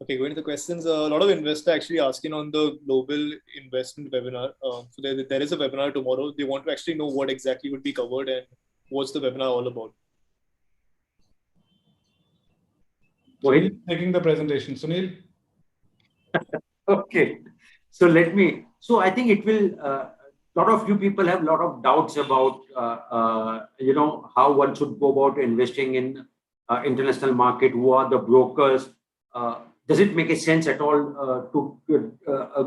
Okay, going to the questions. A lot of investors actually asking on the global investment webinar. So there is a webinar tomorrow. They want to actually know what exactly would be covered and what's the webinar all about. Sunil taking the presentation. Sunil. Okay. So so I think it will, a lot of you people have a lot of doubts about, how one should go about investing in international market. Who are the brokers? Does it make a sense at all to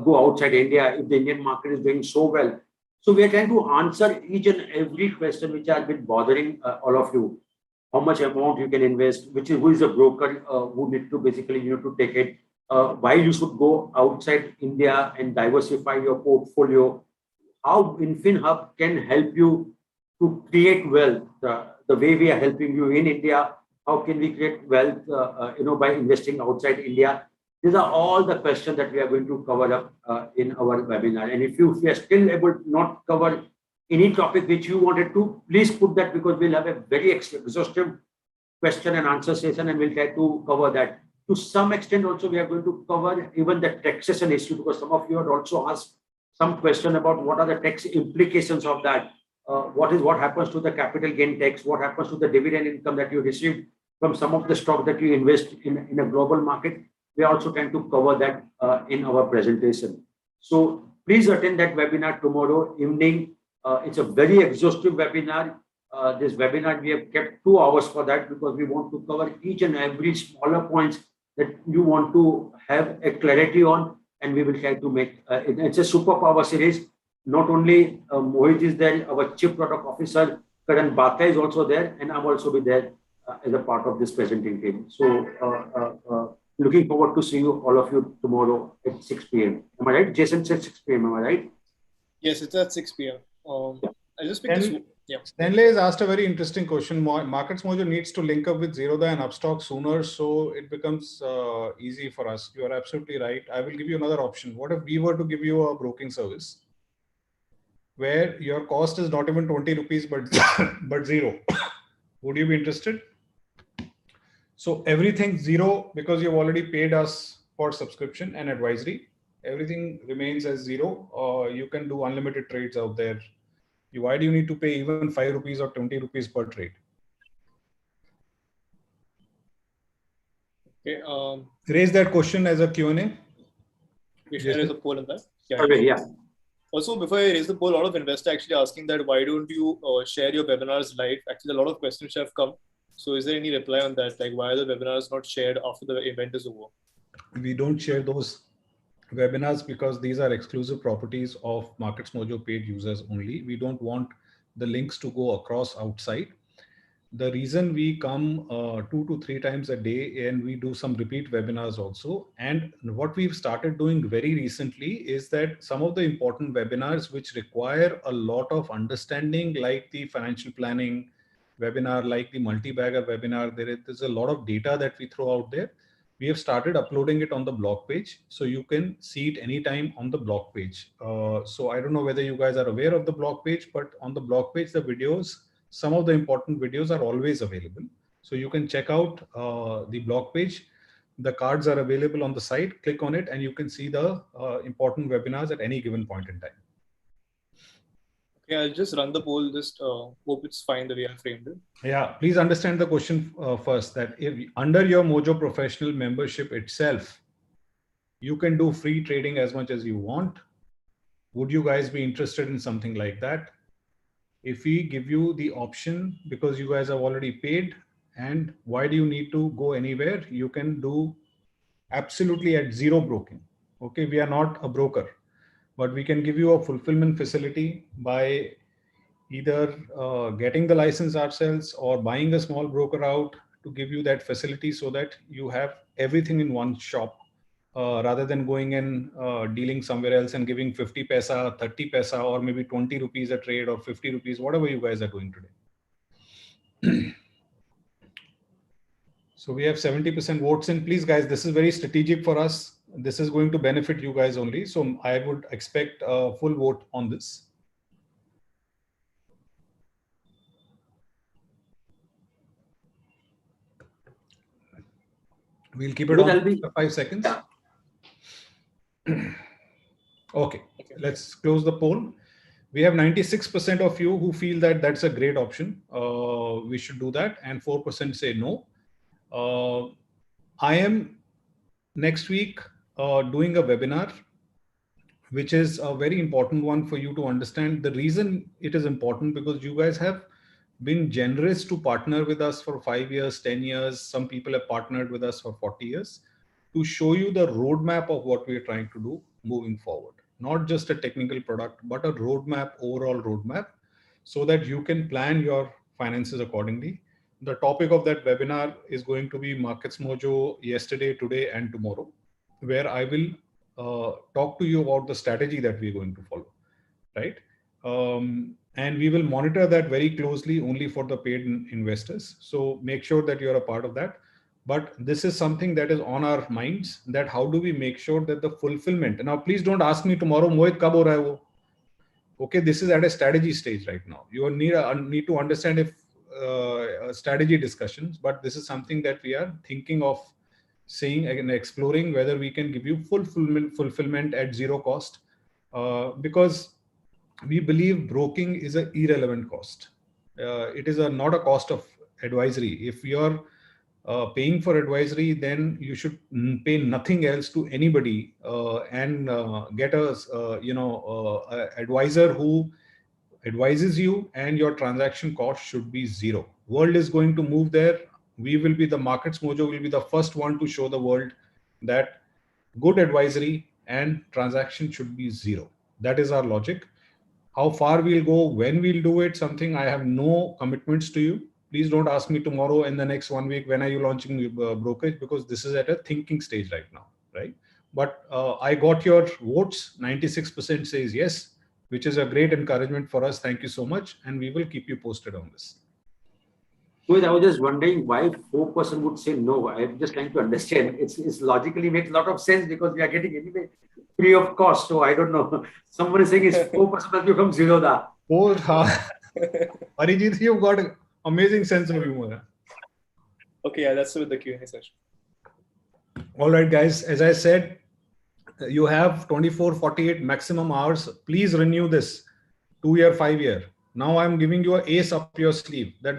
go outside India if the Indian market is doing so well? So we are trying to answer each and every question which has been bothering all of you. How much amount you can invest, who is a broker who need to basically to take it, why you should go outside India and diversify your portfolio, how InfinHub can help you to create wealth, the way we are helping you in India, how can we create wealth, by investing outside India. These are all the questions that we are going to cover up in our webinar. And if we are still able to not cover any topic which you wanted to, please put that, because we'll have a very exhaustive question and answer session, and we'll try to cover that. To some extent also, we are going to cover even the taxation issue, because some of you had also asked some question about what are the tax implications of that. What happens to the capital gain tax? What happens to the dividend income that you received from some of the stock that you invest in a global market? We are also trying to cover that in our presentation. So please attend that webinar tomorrow evening. It's a very exhaustive webinar. This webinar, we have kept 2 hours for that, because we want to cover each and every smaller points that you want to have a clarity on, and we will try to make it's a superpower series. Not only Mohit is there, our Chief Product Officer Karan Bata is also there, and I'll also be there as a part of this presenting team. So looking forward to see you, all of you, tomorrow at 6 p.m. Am I right? Jason said 6 p.m. Am I right? Yes, it's at 6 p.m. I just picked this. Yeah. Stanley has asked a very interesting question. Markets Mojo needs to link up with Zerodha and Upstox sooner, so it becomes easy for us. You are absolutely right. I will give you another option. What if we were to give you a broking service where your cost is not even 20 rupees, but zero? Would you be interested? So everything zero, because you've already paid us for subscription and advisory. Everything remains as zero. You can do unlimited trades out there. Why do you need to pay even 5 rupees or 20 rupees per trade? Okay. Raise that question as a Q&A. There is a poll in that. Yeah. Okay, yeah. Also, before I raise the poll, a lot of investors actually asking that why don't you share your webinars live? Actually, a lot of questions have come. So is there any reply on that? Like, why are the webinars not shared after the event is over? We don't share those webinars because these are exclusive properties of Markets Mojo paid users only. We don't want the links to go across outside. The reason we come 2 to 3 times a day, and we do some repeat webinars also. And what we've started doing very recently is that some of the important webinars which require a lot of understanding, like the financial planning webinar, like the multi-bagger webinar, there's a lot of data that we throw out there. We have started uploading it on the blog page, so you can see it anytime on the blog page. So I don't know whether you guys are aware of the blog page, but on the blog page, the videos, some of the important videos are always available. So you can check out the blog page. The cards are available on the site. Click on it and you can see the important webinars at any given point in time. Okay, I'll just run the poll. Just hope it's fine the way I framed it. Yeah, please understand the question first, that if under your Mojo Professional membership itself, you can do free trading as much as you want. Would you guys be interested in something like that? If we give you the option, because you guys have already paid, and why do you need to go anywhere? You can do absolutely at zero broking. Okay, we are not a broker, but we can give you a fulfillment facility by either getting the license ourselves or buying a small broker out to give you that facility, so that you have everything in one shop. Rather than going and dealing somewhere else and giving 50 paisa, 30 paisa, or maybe 20 rupees a trade or 50 rupees, whatever you guys are doing today. So we have 70% votes in. Please guys, this is very strategic for us. This is going to benefit you guys only. So I would expect a full vote on this. We'll keep it on for 5 seconds. Okay, let's close the poll. We have 96% of you who feel that that's a great option. We should do that, and 4% say no. I am next week doing a webinar, which is a very important one for you to understand. The reason it is important, because you guys have been generous to partner with us for 5 years, 10 years. Some people have partnered with us for 40 years. To show you the roadmap of what we are trying to do moving forward. Not just a technical product, but a roadmap, overall roadmap, so that you can plan your finances accordingly. The topic of that webinar is going to be Markets Mojo yesterday, today, and tomorrow, where I will talk to you about the strategy that we're going to follow, right? And we will monitor that very closely only for the paid investors. So make sure that you're a part of that. But this is something that is on our minds, that how do we make sure that the fulfillment. Now, please don't ask me tomorrow, Mohit, kab ho raha hai wo? Okay, this is at a strategy stage right now. You need to understand if strategy discussions, but this is something that we are thinking of saying and exploring, whether we can give you full fulfillment at zero cost, because we believe broking is an irrelevant cost. It is not a cost of advisory. If you're paying for advisory, then you should pay nothing else to anybody and get a advisor who advises you, and your transaction cost should be zero. World is going to move there. We will be, the Markets Mojo will be the first one to show the world that good advisory and transaction should be zero. That is our logic. How far we'll go, when we'll do it, something I have no commitments to you. Please don't ask me tomorrow, in the next 1 week, when are you launching brokerage, because this is at a thinking stage right now, right? But I got your votes. 96% says yes, which is a great encouragement for us. Thank you so much. And we will keep you posted on this. So I was just wondering why 4% would say no. I'm just trying to understand. It's logically makes a lot of sense, because we are getting anyway free of cost. So I don't know. Someone is saying it's 4% must become zero. Arijit, you've got an amazing sense of humor. Okay, yeah, that's with the Q&A session. All right, guys. As I said, you have 24, 48 maximum hours. Please renew this 2-year, 5-year. Now I'm giving you an ace up your sleeve, that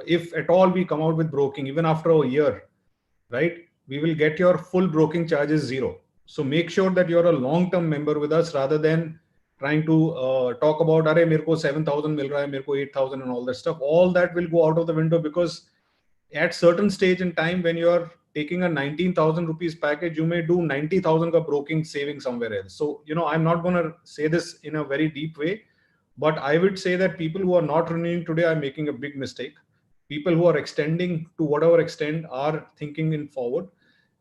if at all we come out with broking, even after a year, right, we will get your full broking charges zero. So make sure that you're a long-term member with us, rather than trying to talk about, "Arey, mere ko 7,000 mil raha hai, mere ko 8,000," and all that stuff. All that will go out of the window, because at certain stage in time, when you're taking a 19,000 rupees package, you may do 90,000 ka broking saving somewhere else. So, I'm not going to say this in a very deep way, but I would say that people who are not renewing today are making a big mistake. People who are extending to whatever extent are thinking in forward.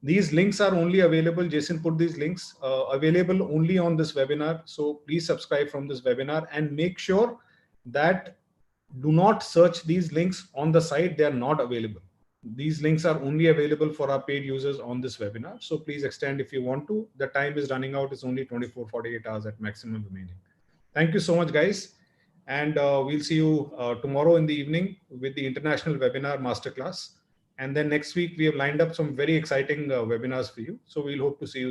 These links are only available. Jason put these links available only on this webinar. So please subscribe from this webinar and make sure that do not search these links on the site. They are not available. These links are only available for our paid users on this webinar. So please extend if you want to. The time is running out. It's only 48 hours at maximum remaining. Thank you so much, guys. And we'll see you tomorrow in the evening with the international webinar masterclass. And then next week, we have lined up some very exciting webinars for you. So we'll hope to see you soon.